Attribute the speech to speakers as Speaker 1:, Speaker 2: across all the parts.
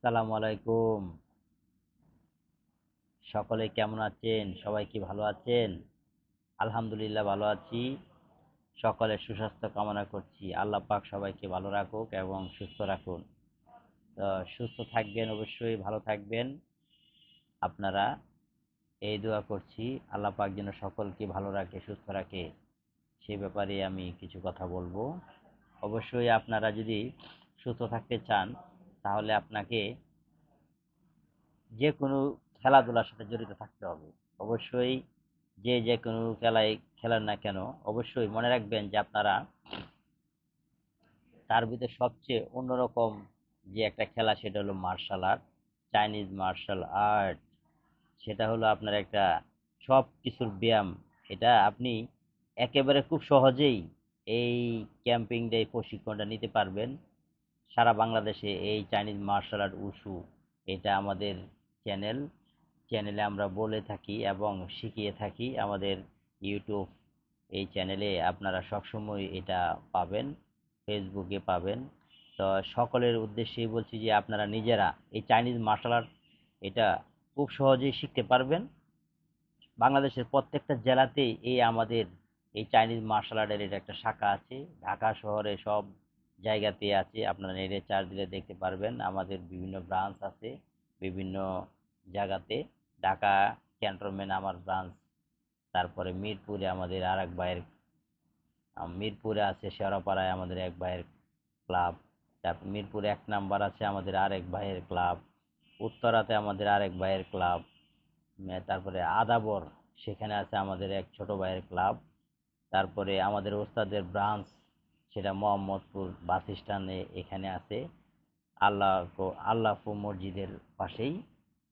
Speaker 1: আসসালামু আলাইকুম। সকলে কেমন আছেন? সবাই কি ভালো আছেন? আলহামদুলিল্লাহ ভালো আছি। সকলের সুস্বাস্থ্য কামনা করছি। আল্লাহ পাক সবাইকে ভালো রাখুক এবং সুস্থ রাখুন। তো সুস্থ থাকবেন, অবশ্যই ভালো থাকবেন। আপনারা এই দোয়া করছি আল্লাহ পাক যেন সকলকে ভালো রাখে, সুস্থ রাখে। সেই ব্যাপারে আমি কিছু কথা বলবো। অবশ্যই আপনারা যদি সুস্থ থাকতে চান তাহলে আপনাকে যে কোনো খেলাধুলার সাথে জড়িত থাকতে হবে। অবশ্যই যে কোনো খেলায় খেলেন না কেন, অবশ্যই মনে রাখবেন যে আপনারা তার ভিতরে সবচেয়ে অন্যরকম যে একটা খেলা সেটা হলো martial art, Chinese martial art. সেটা হলো আপনার একটা সব কিছুর ব্যায়াম। এটা আপনি একেবারে খুব সহজেই এই ক্যাম্পিংটা, এই প্রশিক্ষণটা নিতে পারবেন। সারা বাংলাদেশে এই চাইনিজ মার্শাল আর্ট উশু এটা আমাদের চ্যানেল চ্যানেলে আমরা বলে থাকি এবং শিখিয়ে থাকি। আমাদের ইউটিউব এই চ্যানেলে আপনারা সবসময় এটা পাবেন, ফেসবুকে পাবেন। তো সকলের উদ্দেশ্যেই বলছি যে আপনারা নিজেরা এই চাইনিজ মার্শাল আর্ট এটা খুব সহজেই শিখতে পারবেন। বাংলাদেশের প্রত্যেকটা জেলাতেই এই আমাদের এই চাইনিজ মার্শাল আর্টের এটা একটা শাখা আছে। ঢাকা শহরে সব জায়গাতে আছে, আপনারা নেটে চার্জ দিলে দেখতে পারবেন। আমাদের বিভিন্ন ব্রাঞ্চ আছে বিভিন্ন জায়গাতে। ঢাকা ক্যান্টনমেন্ট আমার ব্রাঞ্চ, তারপরে মিরপুরে আমাদের আর এক ভাইয়ের, মিরপুরে আছে শেওড়াপাড়ায় আমাদের এক ভাইয়ের ক্লাব। তারপর মিরপুরে 1 নাম্বার আছে আমাদের আরেক ভাইয়ের ক্লাব। উত্তরাতে আমাদের আরেক ভাইয়ের ক্লাব। তারপরে আদাবর, সেখানে আছে আমাদের এক ছোট ভাইয়ের ক্লাব। তারপরে আমাদের ওস্তাদের ব্রাঞ্চ সেটা মোহাম্মদপুর বাস স্ট্যান্ডে এখানে আছে। আল্লাহ আল্লাহপু মসজিদের পাশেই,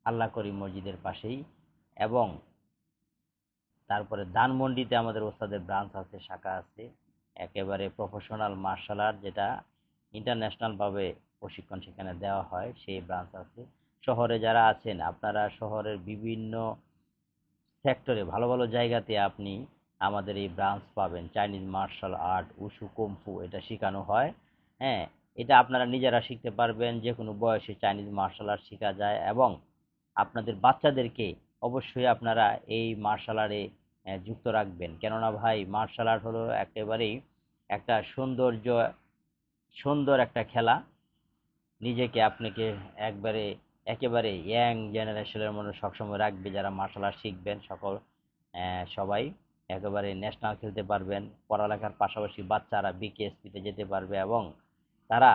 Speaker 1: আল্লাহ করিম মসজিদের পাশেই। এবং তারপরে ধানমন্ডিতে আমাদের ওস্তাদের ব্রাঞ্চ আছে, শাখা আছে। একেবারে প্রফেশনাল মার্শাল আর্ট যেটা ইন্টারন্যাশনালভাবে প্রশিক্ষণ সেখানে দেওয়া হয়, সেই ব্রাঞ্চ আছে। শহরে যারা আছেন আপনারা শহরের বিভিন্ন সেক্টরে ভালো ভালো জায়গাতে আপনি আমাদের এই ব্রাঞ্চ পাবেন। Chinese martial art wushu kung fu এটা শেখানো হয়। হ্যাঁ, এটা আপনারা নিজেরা শিখতে পারবেন। যে কোনো বয়সে চাইনিজ মার্শাল আর্ট শেখা যায় এবং আপনাদের বাচ্চাদেরকে অবশ্যই আপনারা এই মার্শাল আর্টে যুক্ত রাখবেন। কেননা ভাই মার্শাল আর্ট হলো একেবারেই একটা সুন্দর একটা খেলা। নিজেকে আপনাকে একবারে একেবারে ইয়াং জেনারেশনের মধ্যে সবসময় রাখবে। যারা মার্শাল আর্ট শিখবেন সবাই একেবারে ন্যাশনাল খেলতে পারবেন। পড়ালেখার পাশাপাশি বাচ্চারা বিকেএসপিতে যেতে পারবে এবং তারা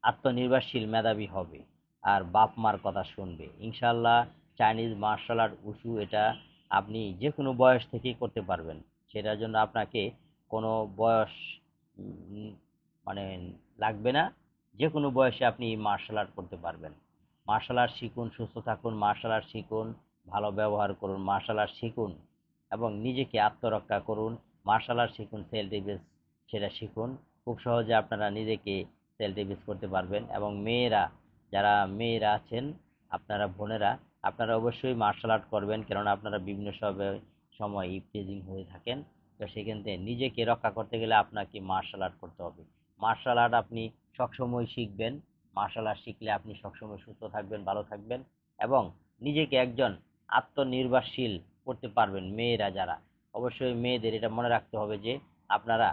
Speaker 1: আত্মনির্ভরশীল মেধাবী হবে আর বাপ মার কথা শুনবে ইনশাল্লাহ। চাইনিজ মার্শাল আর্ট উশু এটা আপনি যে কোনো বয়স থেকেই করতে পারবেন। সেটার জন্য আপনাকে কোনো বয়স উম, মানে লাগবে না। যে কোনো বয়সে আপনি মার্শাল আর্ট করতে পারবেন। মার্শাল আর্ট শিখুন, সুস্থ থাকুন, মার্শাল আর্ট শিখুন, ভালো ব্যবহার করুন, মার্শাল আর্ট শিখুন এবং নিজেকে আত্মরক্ষা করুন। মার্শাল আর্ট শিখুন, সেলফ ডিফেন্স সেটা শিখুন। খুব সহজে আপনারা নিজেকে সেলফ ডিফেন্স করতে পারবেন। এবং যারা মেয়েরা আছেন, আপনারা বোনেরা, আপনারা অবশ্যই মার্শাল আর্ট করবেন। কেননা আপনারা বিভিন্ন সময় ইফটিজিং হয়ে থাকেন। তো সেখান থেকে নিজেকে রক্ষা করতে গেলে আপনাকে মার্শাল আর্ট করতে হবে। মার্শাল আর্ট আপনি সবসময় শিখবেন। মার্শাল আর্ট শিখলে আপনি সবসময় সুস্থ থাকবেন, ভালো থাকবেন এবং নিজেকে একজন আত্মনির্ভরশীল করতে পারবেন। মেয়েরা যারা, অবশ্যই মেয়েদের এটা মনে রাখতে হবে যে আপনারা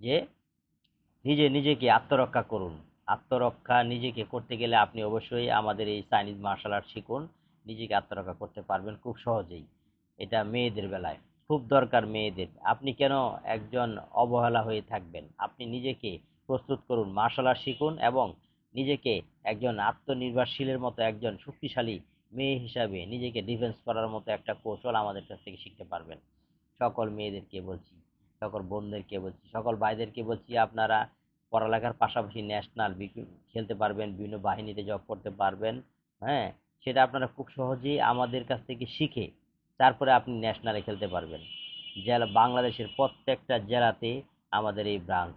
Speaker 1: যে নিজেকে আত্মরক্ষা করুন। আত্মরক্ষা নিজেকে করতে গেলে আপনি অবশ্যই আমাদের এই চাইনিজ মার্শাল আর্ট শিখুন। নিজেকে আত্মরক্ষা করতে পারবেন খুব সহজেই। এটা মেয়েদের বেলায় খুব দরকার। মেয়েদের আপনি কেন একজন অবহেলা হয়ে থাকবেন? আপনি নিজেকে প্রস্তুত করুন, মার্শাল আর্ট শিখুন এবং নিজেকে একজন আত্মনির্ভরশীলের মতো একজন শক্তিশালী মেয়ে হিসাবে নিজেকে ডিফেন্স করার মতো একটা কৌশল আমাদের কাছ থেকে শিখতে পারবেন। সকল মেয়েদেরকে বলছি, সকল বোনদেরকে বলছি, সকল ভাইদেরকে বলছি, আপনারা পড়ালেখার পাশাপাশি ন্যাশনাল খেলতে পারবেন, বিভিন্ন বাহিনীতে জব করতে পারবেন। হ্যাঁ, সেটা আপনারা খুব সহজেই আমাদের কাছ থেকে শিখে তারপরে আপনি ন্যাশনালে খেলতে পারবেন। জেলা বাংলাদেশের প্রত্যেকটা জেলাতে আমাদের এই ব্রাঞ্চ।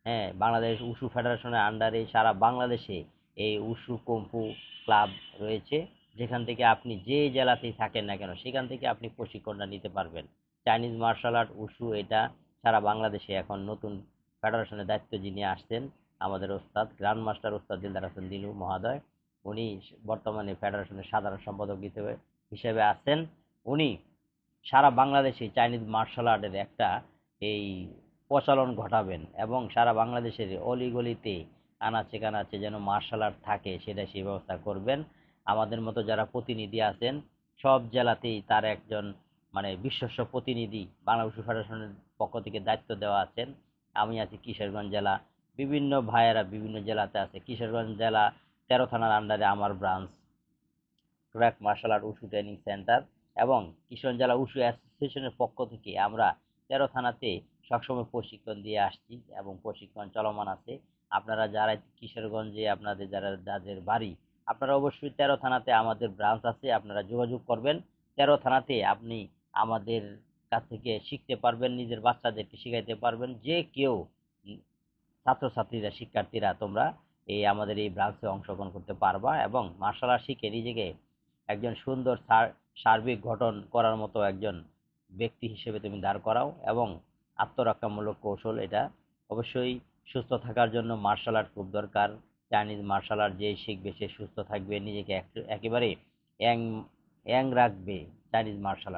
Speaker 1: হ্যাঁ, বাংলাদেশ উশু ফেডারেশনের আন্ডারে সারা বাংলাদেশে এই উশু কুম্ফু ক্লাব রয়েছে। যেখান থেকে আপনি যে জেলাতেই থাকেন না কেন সেখান থেকে আপনি প্রশিক্ষণটা নিতে পারবেন। চাইনিজ মার্শাল আর্ট উশু এটা সারা বাংলাদেশে এখন নতুন ফেডারেশনের দায়িত্ব যিনি আসছেন আমাদের ওস্তাদ গ্র্যান্ড মাস্টার ওস্তাদ দিলদার হাসান দিলু মহোদয়। উনি বর্তমানে ফেডারেশনের সাধারণ সম্পাদক হিসেবে হিসেবে আছেন। উনি সারা বাংলাদেশে চাইনিজ মার্শাল আর্টের একটা এই প্রচলন ঘটাবেন এবং সারা বাংলাদেশের অলিগলিতে আনাচে কানাচে যেন মার্শাল আর্ট থাকে সেটা সেই ব্যবস্থা করবেন। আমাদের মতো যারা প্রতিনিধি আছেন সব জেলাতেই তার একজন মানে বিশ্বস্ত প্রতিনিধি বাংলাদেশ ফেডারেশনের পক্ষ থেকে দায়িত্ব দেওয়া আছেন। আমি আছি কিশোরগঞ্জ জেলা, বিভিন্ন ভাইয়েরা বিভিন্ন জেলাতে আছে। কিশোরগঞ্জ জেলা 13 থানার আন্ডারে আমার branch crack martial art wushu training centre এবং কিশোরগঞ্জ জেলা উশু অ্যাসোসিয়েশনের পক্ষ থেকে আমরা 13 থানাতে সবসময় প্রশিক্ষণ দিয়ে আসছি এবং প্রশিক্ষণ চলমান আছে। আপনারা যারা কিশোরগঞ্জে আপনাদের যাদের বাড়ি আপনারা অবশ্যই 13 থানাতে আমাদের ব্রাঞ্চ আছে, আপনারা যোগাযোগ করবেন। 13 থানাতে আপনি আমাদের কাছ থেকে শিখতে পারবেন, নিজের বাচ্চাদেরকে শিখাইতে পারবেন। যে কেউ ছাত্রছাত্রীরা শিক্ষার্থীরা তোমরা আমাদের এই ব্রাঞ্চে অংশগ্রহণ করতে পারবা এবং মার্শাল আর্ট শিখে নিজেকে একজন সুন্দর সার্বিক গঠন করার মতো একজন ব্যক্তি হিসেবে তুমি দাঁড় করাও এবং আত্মরক্ষামূলক কৌশল এটা অবশ্যই সুস্থ থাকার জন্য মার্শাল আর্ট খুব দরকার। চাইনিজ মার্শাল আর্ট যে শিখবে সে সুস্থ থাকবে, নিজেকে একেবারে ইয়াং ইয়াং রাখবে। চাইনিজ মার্শাল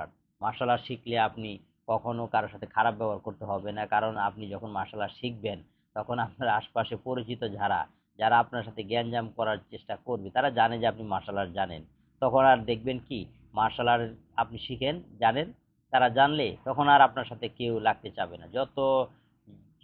Speaker 1: আর্ট শিখলে আপনি কখনো কারোর সাথে খারাপ ব্যবহার করতে হবে না, কারণ আপনি যখন মার্শাল আর্ট শিখবেন তখন আপনার আশপাশে পরিচিত যারা যারা আপনার সাথে জ্ঞানজাম করার চেষ্টা করবে তারা জানে যে আপনি মার্শাল আর্ট জানেন। তখন আর দেখবেন কি মার্শাল আর্ট আপনি শিখেন জানেন, তারা জানলে তখন আর আপনার সাথে কেউ লাগতে চাবে না। যত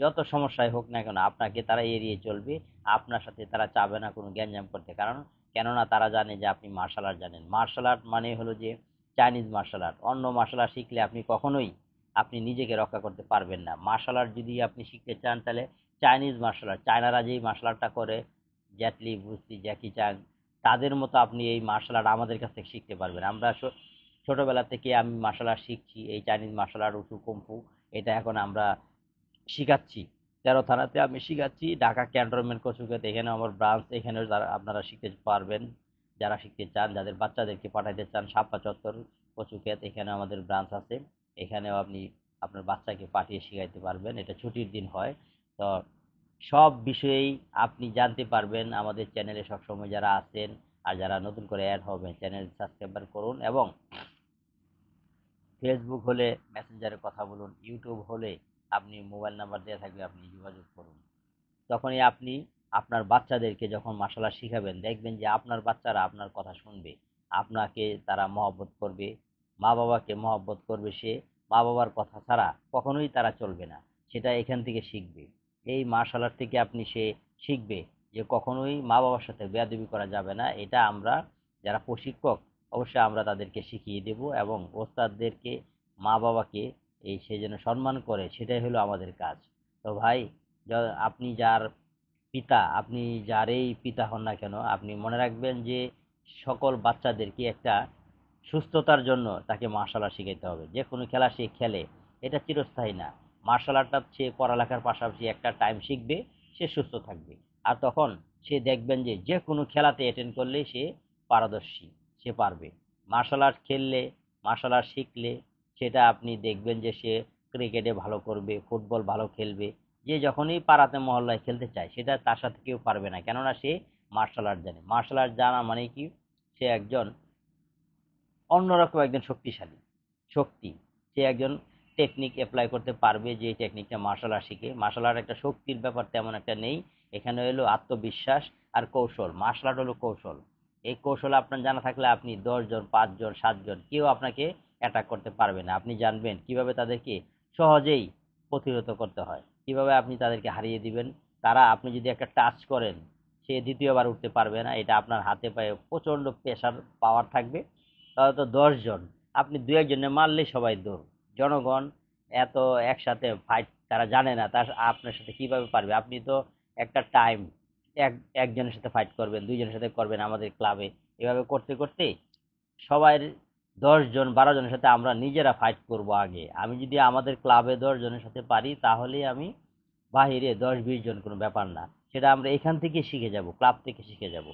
Speaker 1: যত সমস্যাই হোক না কেন আপনাকে তারা এড়িয়ে চলবে, আপনার সাথে তারা চাবে না কোনো গ্যাঞ্জাম করতে, কারণ কেননা তারা জানে যে আপনি মার্শাল আর্ট জানেন। মার্শাল আর্ট মানে হলো যে চাইনিজ মার্শাল আর্ট। অন্য মার্শাল আর্ট শিখলে আপনি কখনোই আপনি নিজেকে রক্ষা করতে পারবেন না। মার্শাল আর্ট যদি আপনি শিখতে চান তাহলে চাইনিজ মার্শাল আর্ট, চায়নারা যেই মার্শাল আর্টটা করে জ্যাটলি ব্রুসলি জ্যাকি চান তাদের মতো আপনি এই মার্শাল আর্ট আমাদের কাছ থেকে শিখতে পারবেন। আমরা ছোটবেলা থেকে আমি মার্শাল আর্ট শিখছি, এই চাইনিজ মার্শাল আর্ট উসু কুম্ফু এটা এখন আমরা শিখাচ্ছি। 13 থানাতে আমি শিখাচ্ছি। ঢাকা ক্যান্টনমেন্ট কচুক্ষেত এখানে আমার ব্রাঞ্চ, এখানেও যারা আপনারা শিখতে পারবেন, যারা শিখতে চান, যাদের বাচ্চাদেরকে পাঠাইতে চান শাপলা চত্বর কচুক্ষেত এখানে আমাদের ব্রাঞ্চ আছে। এখানেও আপনি আপনার বাচ্চাকে পাঠিয়ে শিখাইতে পারবেন, এটা ছুটির দিন হয়। তো সব বিষয়েই আপনি জানতে পারবেন আমাদের চ্যানেলে সবসময় যারা আছেন। আর যারা নতুন করে অ্যাড হবেন চ্যানেল সাবস্ক্রাইব করুন এবং ফেসবুক হলে মেসেঞ্জারে কথা বলুন, ইউটিউব হলে আপনি মোবাইল নাম্বার দেওয়া থাকলে আপনি যোগাযোগ করুন। তখনই আপনি আপনার বাচ্চাদেরকে যখন মার্শাল আর্ট শিখাবেন দেখবেন যে আপনার বাচ্চারা আপনার কথা শুনবে, আপনাকে তারা মহব্বত করবে, মা বাবাকে মহব্বত করবে। সে মা বাবার কথা ছাড়া কখনোই তারা চলবে না, সেটা এখান থেকে শিখবে। এই মার্শাল আর্ট থেকে আপনি সে শিখবে যে কখনোই মা বাবার সাথে বেয়াদবি করা যাবে না। এটা আমরা যারা প্রশিক্ষক অবশ্যই আমরা তাদেরকে শিখিয়ে দেব এবং ওস্তাদদেরকে মা বাবাকে সে যেন সম্মান করে সেটাই হলো আমাদের কাজ। তো ভাই আপনি যার পিতা, আপনি যারই পিতা হন না কেন আপনি মনে রাখবেন যে সকল বাচ্চাদেরকে একটা সুস্থতার জন্য তাকে মার্শাল আর্ট শিখাইতে হবে। যে কোনো খেলা সে খেলে এটা চিরস্থায়ী না। মার্শাল আর্টটা সে পড়ালেখার পাশাপাশি একটা টাইম শিখবে, সে সুস্থ থাকবে। আর তখন সে দেখবেন যে যে কোনো খেলাতে অ্যাটেন্ড করলে সে পারদর্শী, সে পারবে। মার্শাল আর্ট খেললে, মার্শাল আর্ট শিখলে সেটা আপনি দেখবেন যে সে ক্রিকেটে ভালো করবে, ফুটবল ভালো খেলবে। যে যখনই পাড়াতে মহল্লায় খেলতে চায় সেটা তার সাথে কেউ পারবে না, কেননা সে মার্শাল আর্ট জানে। মার্শাল আর্ট জানা মানে কি সে একজন অন্যরকম একজন শক্তিশালী শক্তি। সে একজন টেকনিক অ্যাপ্লাই করতে পারবে, যে টেকনিকটা মার্শাল আর্ট শিখে। মার্শাল আর্ট একটা শক্তির ব্যাপার তেমন একটা নেই, এখানে হলো আত্মবিশ্বাস আর কৌশল। মার্শাল আর্ট হলো কৌশল। এই কৌশল আপনার জানা থাকলে আপনি 10 জন 5 জন 7 জন কেউ আপনাকে অ্যাটাক করতে পারবে না। আপনি জানবেন কিভাবে তাদেরকে সহজেই প্রতিহত করতে হয়, কিভাবে আপনি তাদেরকে হারিয়ে দিবেন। তারা আপনি যদি একটা টাচ করেন সে দ্বিতীয়বার উঠতে পারবে না, এটা আপনার হাতে পায়ে প্রচণ্ড প্রেশার পাওয়ার থাকবে। তাহলে তো 10 জন, আপনি দু একজনে মারলেই সবাই দৌড়। জনগণ এত একসাথে ফাইট তারা জানে না, তার আপনার সাথে কিভাবে পারবে। আপনি তো একটা টাইম এক একজনের সাথে ফাইট করবেন, 2 জনের সাথে করবেন আমাদের ক্লাবে, এভাবে করতে করতে সবাই 10 জন 12 জনের সাথে আমরা নিজেরা ফাইট করব। আগে আমি যদি আমাদের ক্লাবে 10 জনের সাথে পারি তাহলে আমি বাহিরে 10-20 জন কোনো ব্যাপার না, সেটা আমরা এখান থেকে শিখে যাব, ক্লাব থেকে শিখে যাব।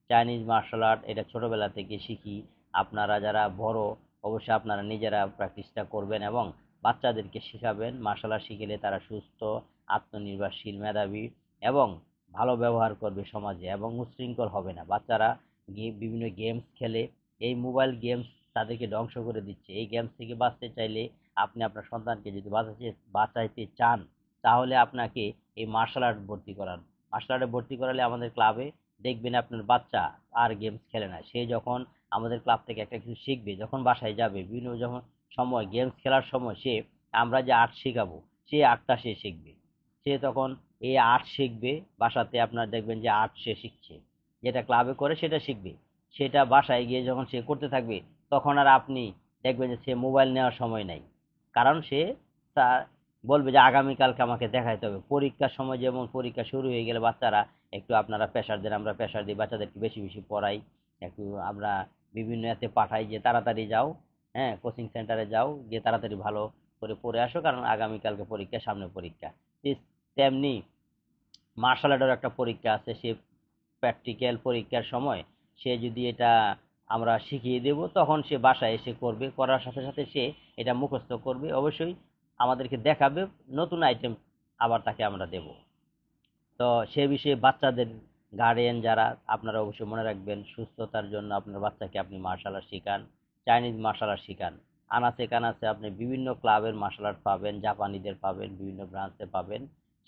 Speaker 1: চাইনিজ মার্শাল আর্ট এটা ছোটবেলা থেকে শিখি। আপনারা যারা বড় অবশ্যই আপনারা নিজেরা প্র্যাকটিসটা করবেন এবং বাচ্চাদেরকে শেখাবেন। মার্শাল আর্ট শিখলে তারা সুস্থ, আত্মনির্ভরশীল, মেধাবী এবং ভালো ব্যবহার করবে সমাজে এবং উচ্ছৃঙ্খল হবে না। বাচ্চারা বিভিন্ন গেমস খেলে, এই মোবাইল গেমস তাদেরকে ধ্বংস করে দিচ্ছে। এই গেমস থেকে বাঁচতে চাইলে আপনি আপনার সন্তানকে যদি বাঁচাইতে চান, তাহলে আপনাকে এই মার্শাল আর্ট ভর্তি করান। মার্শাল আর্টে ভর্তি করালে আমাদের ক্লাবে দেখবেন আপনার বাচ্চা আর গেমস খেলে না। সে যখন আমাদের ক্লাব থেকে একটা কিছু শিখবে, যখন বাসায় যাবে বিভিন্ন যখন সময় গেমস খেলার সময় আমরা যে আর্ট শেখাবো, সে আর্টটা সে শিখবে। সে তখন এই আর্ট শিখবে বাসাতে, আপনার দেখবেন যে আর্ট সে শিখছে, যেটা ক্লাবে করে সেটা শিখবে। সেটা বাসায় গিয়ে যখন সে করতে থাকবে, তখন আর আপনি দেখবেন যে সে মোবাইল নেওয়ার সময় নাই। কারণ সে তা বলবে যে আগামীকালকে আমাকে দেখাইতে হবে। পরীক্ষার সময় যেমন পরীক্ষা শুরু হয়ে গেলে বাচ্চারা একটু আপনারা প্রেশার দেন, আমরা প্রেশার দিই, বাচ্চাদেরকে বেশি বেশি পড়াই, একটু আমরা বিভিন্ন এতে পাঠাই যে তাড়াতাড়ি যাও, হ্যাঁ কোচিং সেন্টারে যাও, গিয়ে তাড়াতাড়ি ভালো করে পড়ে আসো, কারণ আগামীকালকে পরীক্ষা, সামনে পরীক্ষা। তেমনি মার্শাল আর্টের একটা পরীক্ষা আছে, সে প্র্যাকটিক্যাল পরীক্ষার সময় সে যদি এটা আমরা শিখিয়ে দেব, তখন সে বাসায় এসে করবে, করার সাথে সাথে সে এটা মুখস্থ করবে, অবশ্যই আমাদেরকে দেখাবে, নতুন আইটেম আবার তাকে আমরা দেব। তো সে বিষয়ে বাচ্চাদের গার্ডিয়ান যারা, আপনারা অবশ্যই মনে রাখবেন, সুস্থতার জন্য আপনার বাচ্চাকে আপনি মার্শাল আর্ট শেখান, চাইনিজ মার্শাল আর্ট শেখান। আনাচে কানাচে আপনি বিভিন্ন ক্লাবের মার্শাল আর্ট পাবেন, জাপানিদের পাবেন, বিভিন্ন ব্রাঞ্চে পাবেন।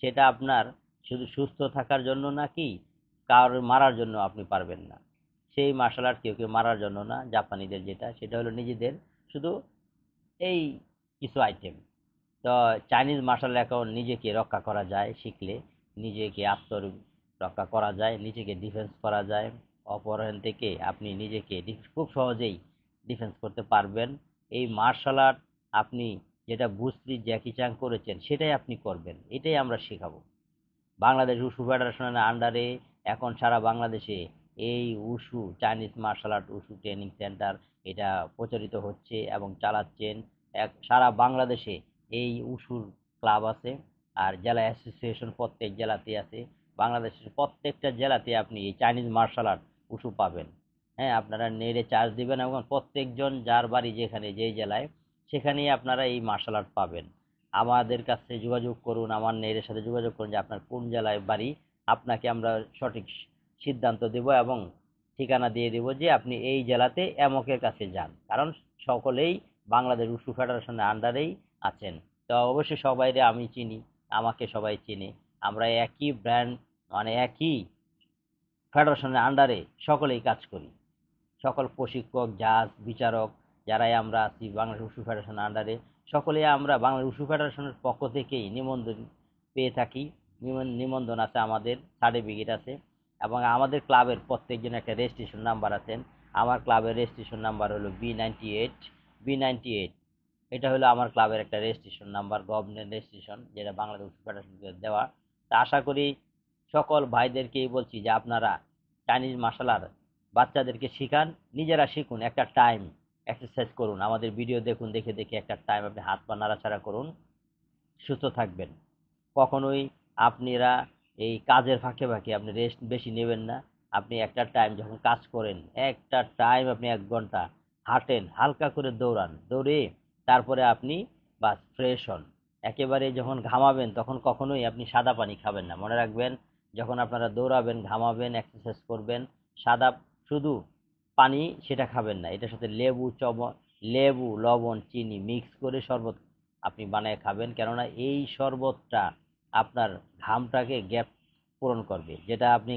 Speaker 1: সেটা আপনার শুধু সুস্থ থাকার জন্য নাকি কারোর মারার জন্য আপনি পারবেন না। সেই মার্শাল আর্ট কেউ কেউ মারার জন্য না, জাপানিদের যেটা সেটা হলো নিজেদের শুধু এই কিছু আইটেম। তো চাইনিজ মার্শাল এখন নিজেকে রক্ষা করা যায় শিখলে, নিজেকে আত্মরক্ষা করা যায়, নিজেকে ডিফেন্স করা যায়। অপরহন থেকে আপনি নিজেকে খুব সহজেই ডিফেন্স করতে পারবেন। এই মার্শাল আর্ট আপনি যেটা বুঝলি জ্যাকি চ্যাং করেছেন সেটাই আপনি করবেন, এটাই আমরা শেখাবো। বাংলাদেশ উশু ফেডারেশনের আন্ডারে এখন সারা বাংলাদেশে এই wushu Chinese martial art wushu training centre এটা প্রচারিত হচ্ছে এবং চালাচ্ছেন। সারা বাংলাদেশে এই উশুর ক্লাব আছে, আর জেলা অ্যাসোসিয়েশন প্রত্যেক জেলাতে আছে। বাংলাদেশের প্রত্যেকটা জেলাতে আপনি এই চাইনিজ মার্শাল আর্ট উশু পাবেন। হ্যাঁ, আপনারা নেটে চার্জ দিবেন এবং প্রত্যেকজন যার বাড়ি যেখানে যেই জেলায়, সেখানেই আপনারা এই মার্শাল আর্ট পাবেন। আমাদের কাছে যোগাযোগ করুন, আমার নেটের সাথে যোগাযোগ করুন যে আপনার কোন জেলায় বাড়ি, আপনাকে আমরা সঠিক সিদ্ধান্ত দেব এবং ঠিকানা দিয়ে দেব যে আপনি এই জেলাতে এমকের কাছে যান, কারণ সকলেই বাংলাদেশ উশু ফেডারেশনের আন্ডারেই আছেন। তো অবশ্যই সবাইরে আমি চিনি, আমাকে সবাই চিনে, আমরা একই ব্র্যান্ড, মানে একই ফেডারেশনের আন্ডারে সকলেই কাজ করি। সকল প্রশিক্ষক, জাজ, বিচারক যারাই আমরা আছি বাংলাদেশ উশু ফেডারেশনের আন্ডারে, সকলেই আমরা বাংলাদেশ উশু ফেডারেশনের পক্ষ থেকেই নিবন্ধন পেয়ে থাকি। নিবন্ধন আছে, আমাদের সার্টিফিকেট আছে, এবং আমাদের ক্লাবের প্রত্যেকজনের একটা রেজিস্ট্রেশন নাম্বার আছেন। আমার ক্লাবের রেজিস্ট্রেশন নাম্বার হলো B98। এটা হলো আমার ক্লাবের একটা রেজিস্ট্রেশন নাম্বার, গভর্নমেন্ট রেজিস্ট্রেশন, যেটা বাংলাদেশ উশু ফেডারেশন দেওয়া। তা আশা করি সকল ভাইদেরকেই বলছি যে আপনারা চাইনিজ মার্শাল আর্ট বাচ্চাদেরকে শিখান, নিজেরা শিখুন, একটা টাইম এক্সারসাইজ করুন, আমাদের ভিডিও দেখুন, দেখে দেখে একটা টাইম আপনি হাত পা নাড়াচাড়া করুন, সুস্থ থাকবেন। কখনোই আপনারা এই কাজের ফাঁকে ফাঁকে আপনি রেস্ট বেশি নেবেন না। আপনি একটা টাইম যখন কাজ করেন, একটা টাইম আপনি 1 ঘন্টা হাঁটেন, হালকা করে দৌড়ান, দৌড়ে তারপরে আপনি বাস ফ্রেশ হন। একেবারে যখন ঘামাবেন তখন কখনোই আপনি সাদা পানি খাবেন না, মনে রাখবেন। যখন আপনারা দৌড়াবেন, ঘামাবেন, এক্সারসাইজ করবেন, সাদা শুধু পানি সেটা খাবেন না, এটার সাথে লেবু, লবণ, চিনি মিক্স করে শরবত আপনি বানায় খাবেন, কেননা এই শরবতটা আপনার ঘামটাকে গ্যাপ পূরণ করবে। যেটা আপনি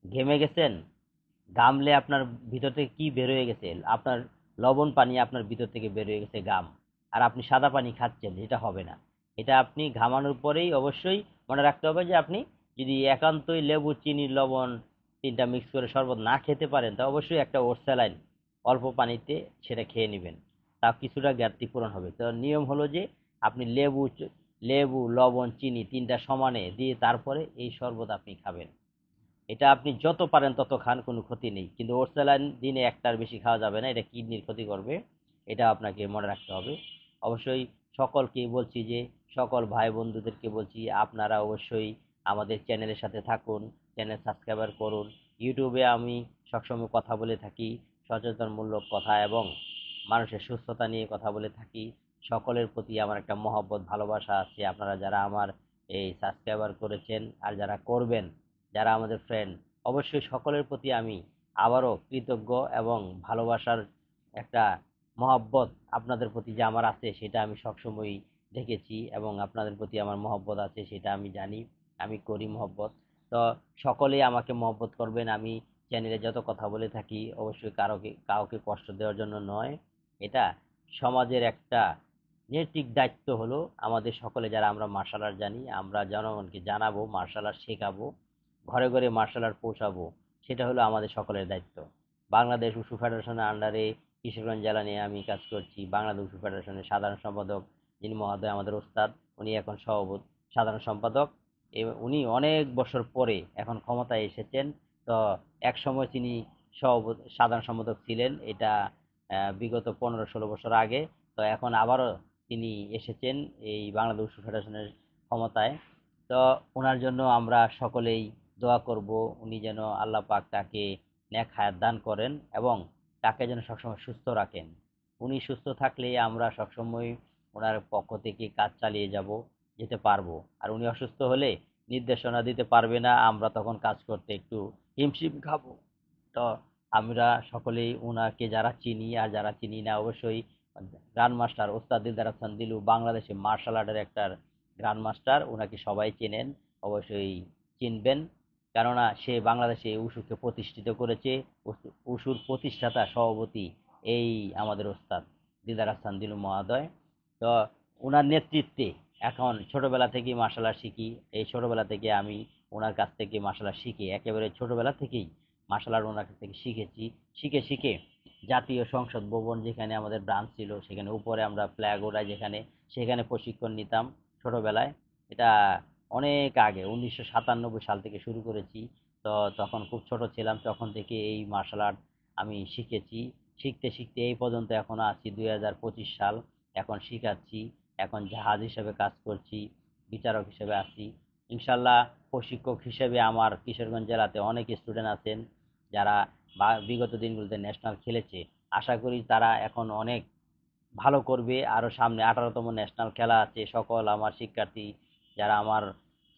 Speaker 1: ঘেমে গেছেন, ঘামলে আপনার ভিতর থেকে কি বের হয়ে গেছে, আপনার লবণ পানি আপনার ভিতর থেকে বের হয়ে গেছে ঘাম, আর আপনি সাদা পানি খাচ্ছেন, এটা হবে না। এটা আপনি ঘামানোর পরেই অবশ্যই মনে রাখতে হবে যে আপনি যদি একান্তই লেবু, চিনি, লবণ তিনটা মিক্স করে শরবত না খেতে পারেন, তা অবশ্যই একটা ওটস স্যালাইন অল্প পানিতে সেটা খেয়ে নেবেন, তা কিছুটা ঘাটতি পূরণ হবে। তো নিয়ম হলো যে আপনি লেবু, লবণ, চিনি তিনটা সমানে দিয়ে তারপরে এই শরবত আপনি খাবেন। এটা আপনি যত পারেন তত খান, কোনো ক্ষতি নেই, কিন্তু ওটস স্যালাইন দিনে একটার বেশি খাওয়া যাবে না, এটা কিডনির ক্ষতি করবে, এটা আপনাকে মনে রাখতে হবে। অবশ্যই সকলকেই বলছি যে, সকল ভাই বন্ধুদেরকে বলছি আপনারা অবশ্যই আমাদের চ্যানেলের সাথে থাকুন, চ্যানেল সাবস্ক্রাইবার করুন। ইউটিউবে আমি সবসময় কথা বলে থাকি, সচেতনমূলক কথা এবং মানুষের সুস্থতা নিয়ে কথা বলে থাকি। সকলের প্রতি আমার একটা মহব্বত ভালোবাসা আছে, আপনারা যারা আমার এই সাবস্ক্রাইবার করেছেন আর যারা করবেন, যারা আমাদের ফ্রেন্ড, অবশ্যই সকলের প্রতি আমি আবারও কৃতজ্ঞ এবং ভালোবাসার একটা মহব্বত আপনাদের প্রতি যে আমার আছে সেটা আমি সবসময়ই দেখেছি, এবং আপনাদের প্রতি আমার মহব্বত আছে সেটা আমি জানি, আমি করি মহব্বত। তো সকলেই আমাকে মহব্বত করবেন। আমি চ্যানেলে যত কথা বলে থাকি অবশ্যই কাউকে কষ্ট দেওয়ার জন্য নয়। এটা সমাজের একটা নৈতিক দায়িত্ব হলো আমাদের সকলে যারা আমরা মার্শাল আর্ট জানি আমরা জনগণকে জানাবো, মার্শাল আর্ট শেখাবো, ঘরে ঘরে মার্শাল আর্ট পৌঁছাবো। সেটা হলো আমাদের সকলের দায়িত্ব। বাংলাদেশ উশু ফেডারেশনের আন্ডারে কিশোরগঞ্জ জেলা নিয়ে আমি কাজ করছি। বাংলাদেশ উশু ফেডারেশনের সাধারণ সম্পাদক যিনি মহোদয় আমাদের ওস্তাদ, উনি এখন সাধারণ সম্পাদক। উনি অনেক বছর পরে এখন ক্ষমতায় এসেছেন। তো এক সময় তিনি সাধারণ সম্পাদক ছিলেন, এটা বিগত 15-16 বছর আগে। তো এখন আবারও তিনি এসেছেন এই বাংলাদেশ উশু ফেডারেশনের ক্ষমতায়। তো ওনার জন্য আমরা সকলেই দোয়া করব, উনি যেন আল্লাহ পাক তাকে নেক হায়াত দান করেন এবং তাকে যেন সবসময় সুস্থ রাখেন। উনি সুস্থ থাকলে আমরা সবসময় ওনার পক্ষ থেকে কাজ চালিয়ে যেতে পারবো। আর উনি অসুস্থ হলে নির্দেশনা দিতে পারবে না, আমরা তখন কাজ করতে একটু হিমশিম খাবো। তো আমরা সকলেই ওনাকে যারা চিনি আর যারা চিনি না অবশ্যই গ্র্যান্ড মাস্টার ওস্তাদ দিলদার হাসান দিলু বাংলাদেশে মার্শাল আর্টের একটা গ্র্যান্ড মাস্টার, ওনাকে সবাই চেনেন, অবশ্যই চিনবেন। কেননা সে বাংলাদেশে উশুকে প্রতিষ্ঠিত করেছে। উশুর প্রতিষ্ঠাতা সভাপতি এই আমাদের ওস্তাদ দিলদার হাসান দিলু মহোদয়। তো ওনার নেতৃত্বে এখন ছোটবেলা থেকেই মার্শাল আর্ট শিখি। এই ছোটবেলা থেকে আমি ওনার কাছ থেকে মার্শাল আর্ট শিখি, একেবারে ছোটবেলা থেকেই মার্শাল আর্ট ওনার কাছ থেকে শিখেছি। শিখে শিখে জাতীয় সংসদ ভবন যেখানে আমাদের ব্রাঞ্চ ছিল সেখানে উপরে আমরা ফ্ল্যাগ ওড়াই যেখানে, সেখানে প্রশিক্ষণ নিতাম ছোটবেলায়। এটা অনেক আগে 1997 সাল থেকে শুরু করেছি। তো তখন খুব ছোট ছিলাম, তখন থেকে এই মার্শাল আর্ট আমি শিখেছি। শিখতে শিখতে এই পর্যন্ত এখনো আছি 2025 সাল, এখন শিখাচ্ছি, এখন জাহাজ হিসেবে কাজ করছি, বিচারক হিসেবে আছি। ইনশাল্লাহ প্রশিক্ষক হিসেবে আমার কিশোরগঞ্জ জেলাতে অনেক স্টুডেন্ট আছেন যারা বিগত দিনগুলোতে ন্যাশনাল খেলেছে। আশা করি তারা এখন অনেক ভালো করবে। আরও সামনে 18তম ন্যাশনাল খেলা আছে। সকল আমার শিক্ষার্থী যারা আমার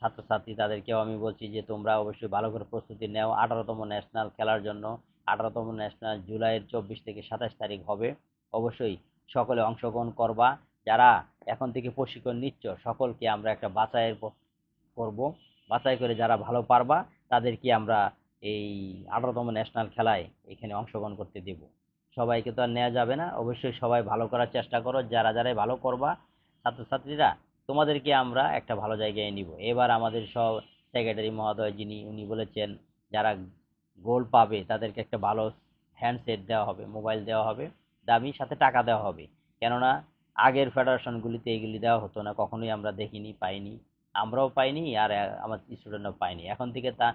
Speaker 1: ছাত্রছাত্রী তাদেরকেও আমি বলছি যে তোমরা অবশ্যই ভালো করে প্রস্তুতি নেও 18তম ন্যাশনাল খেলার জন্য। 18তম ন্যাশনাল জুলাইয়ের 24 থেকে 27 তারিখ হবে। অবশ্যই সকলে অংশগ্রহণ করবা। যারা এখন থেকে প্রশিক্ষণ নিচ্ছ সকলকে আমরা একটা করব, বাছাই করে যারা ভালো পারবা তাদেরকে আমরা এই 18তম ন্যাশনাল খেলায় এখানে অংশগ্রহণ করতে দেব। সবাইকে তো আর নেওয়া যাবে না, অবশ্যই সবাই ভালো করার চেষ্টা করো। যারা যারাই ভালো করবা ছাত্রছাত্রীরা তোমাদেরকে আমরা একটা ভালো জায়গায় নিব। এবার আমাদের সব সেক্রেটারি মহোদয় যিনি উনি বলেছেন যারা গোল পাবে তাদেরকে একটা ভালো হ্যান্ডসেট দেওয়া হবে, মোবাইল দেওয়া হবে, দামি, সাথে টাকা দেওয়া হবে। কেননা আগের ফেডারেশনগুলিতে এগুলি দেওয়া হতো না, কখনোই আমরা দেখিনি, পাইনি, আমরাও পাইনি আর আমার স্টুডেন্টরাও পাইনি। এখন থেকে তা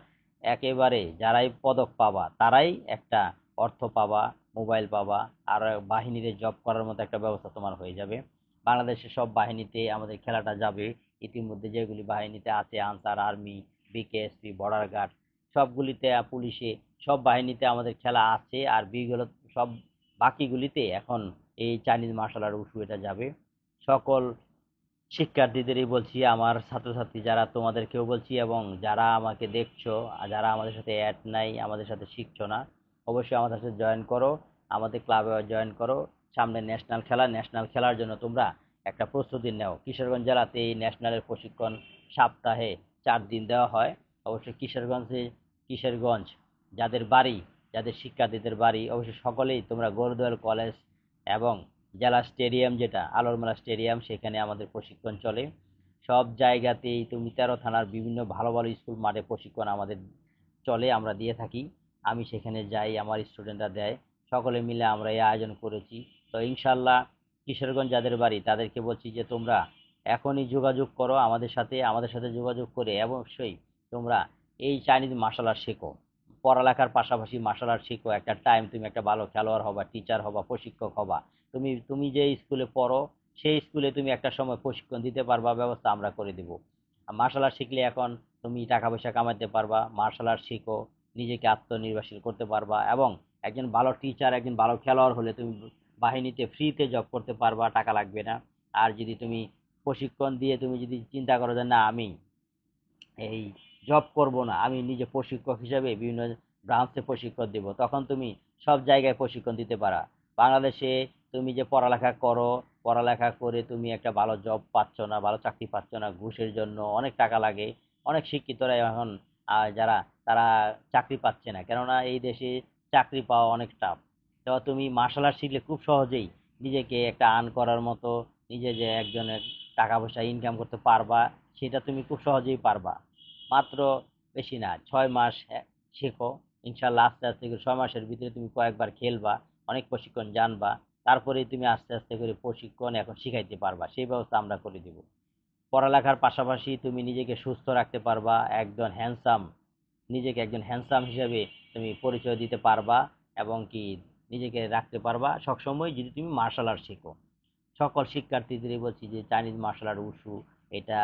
Speaker 1: একেবারে যারাই পদক পাবা তারাই একটা অর্থ পাবা, মোবাইল পাবা, আর বাহিনীতে জব করার মতো একটা ব্যবস্থা তোমার হয়ে যাবে। বাংলাদেশের সব বাহিনীতে আমাদের খেলাটা যাবে। ইতিমধ্যে যেগুলি বাহিনীতে আছে Ansar, army, BKSP, border guard, সবগুলিতে পুলিশে, সব বাহিনীতে আমাদের খেলা আছে। আর বিগুলো সব বাকিগুলিতে এখন এই চাইনিজ মার্শাল আর্ট উশু এটা যাবে। সকল শিক্ষার্থীদেরই বলছি, আমার ছাত্রছাত্রী যারা তোমাদেরকেও বলছি, এবং যারা আমাকে দেখছো আর যারা আমাদের সাথে অ্যাড নাই, আমাদের সাথে শিখছো না, অবশ্যই আমাদের সাথে জয়েন করো, আমাদের ক্লাবে জয়েন করো। সামনে ন্যাশনাল খেলার জন্য তোমরা একটা প্রস্তুতি নাও। কিশোরগঞ্জ জেলাতে এই ন্যাশনালের প্রশিক্ষণ সপ্তাহে 4 দিন দেওয়া হয়। অবশ্যই কিশোরগঞ্জ যাদের বাড়ি, যাদের শিক্ষার্থীদের বাড়ি, অবশ্যই সকলেই তোমরা গরুদয়াল কলেজ এবং জেলা স্টেডিয়াম যেটা আলোরমেলা স্টেডিয়াম সেখানে আমাদের প্রশিক্ষণ চলে। সব জায়গাতেই তুমি 13 থানার বিভিন্ন ভালো ভালো স্কুল মাঠে প্রশিক্ষণ আমাদের চলে, আমরা দিয়ে থাকি। আমি সেখানে যাই, আমার স্টুডেন্টরা দেয়, সকলে মিলে আমরা এই আয়োজন করেছি। তো ইনশাল্লাহ কিশোরগঞ্জ যাদের বাড়ি তাদেরকে বলছি যে তোমরা এখনই যোগাযোগ করো আমাদের সাথে যোগাযোগ করে অবশ্যই তোমরা এই চাইনিজ মার্শাল আর্ট শেখো। পড়ালেখার পাশাপাশি মার্শাল আর্ট শেখো, একটা টাইম তুমি একটা ভালো খেলোয়াড় হবা, টিচার হবা, প্রশিক্ষক হবা। তুমি যে স্কুলে পড়ো সেই স্কুলে তুমি একটা সময় প্রশিক্ষণ দিতে পারবা, ব্যবস্থা আমরা করে দিব। মার্শাল আর্ট শিখলে এখন তুমি টাকা পয়সা কামাতে পারবা। মার্শাল আর্ট শিখো, নিজেকে আত্মনির্ভরশীল করতে পারবা, এবং একজন ভালো টিচার, একজন ভালো খেলোয়াড় হলে তুমি বাহিনীতে ফ্রিতে জব করতে পারবা, টাকা লাগবে না। আর যদি তুমি প্রশিক্ষণ দিয়ে তুমি যদি চিন্তা করো যে না আমি এই জব করব না, আমি নিজে প্রশিক্ষক হিসেবে বিভিন্ন ব্রাঞ্চে প্রশিক্ষণ দেব, তখন তুমি সব জায়গায় প্রশিক্ষণ দিতে পারা। বাংলাদেশে তুমি যে পড়ালেখা করো, পড়ালেখা করে তুমি একটা ভালো জব পাচ্ছ না, ভালো চাকরি পাচ্ছ না, ঘুষের জন্য অনেক টাকা লাগে। অনেক শিক্ষিতরা এখন যারা তারা চাকরি পাচ্ছে না, কেননা এই দেশে চাকরি পাওয়া অনেক টাফ। তো তুমি মার্শাল আর্ট শিখলে খুব সহজেই নিজেকে একটা আর্ন করার মতো, নিজে যে একজনের টাকা পয়সা ইনকাম করতে পারবা, সেটা তুমি খুব সহজেই পারবা। মাত্র বেশি না, 6 মাস শেখো, ইনশাল্লাহ আস্তে আস্তে করে 6 মাসের ভিতরে তুমি কয়েকবার খেলবা, অনেক প্রশিক্ষণ জানবা, তারপরেই তুমি আস্তে আস্তে করে প্রশিক্ষণ এখন শিখাইতে পারবা, সেই ব্যবস্থা আমরা করে দিব। পড়ালেখার পাশাপাশি তুমি নিজেকে সুস্থ রাখতে পারবা, একজন হ্যান্ডসাম, নিজেকে একজন হ্যান্ডসাম হিসেবে তুমি পরিচয় দিতে পারবা, এবং কি নিজেকে রাখতে পারবা সবসময় যদি তুমি মার্শাল আর্ট শেখো। সকল শিক্ষার্থীদেরই বলছি যে চাইনিজ মার্শাল আর্ট উশু, এটা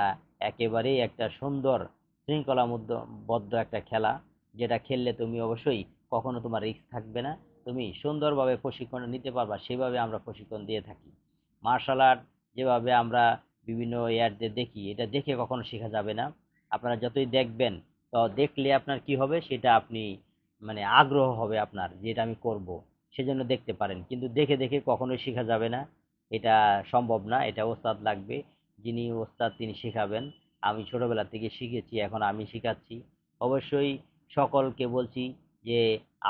Speaker 1: একেবারেই একটা সুন্দর শৃঙ্খলাবদ্ধ একটা খেলা, যেটা খেললে তুমি অবশ্যই কখনো তোমার রিস্ক থাকবে না, তুমি সুন্দরভাবে প্রশিক্ষণ নিতে পারবা, সেভাবে আমরা প্রশিক্ষণ দিয়ে থাকি। মার্শাল আর্ট যেভাবে আমরা বিভিন্ন ইয়ারদের দেখি, এটা দেখে কখনো শেখা যাবে না। আপনারা যতই দেখবেন, তো দেখলে আপনার কি হবে সেটা আপনি মানে আগ্রহ হবে আপনার যে এটা আমি করব, সেজন্য দেখতে পারেন, কিন্তু দেখে দেখে কখনোই শেখা যাবে না, এটা সম্ভব না, এটা ওস্তাদ লাগবে। যিনি ওস্তাদ তিনি শেখাবেন। আমি ছোটবেলা থেকে শিখেছি, এখন আমি শেখাচ্ছি। অবশ্যই সকলকে বলছি যে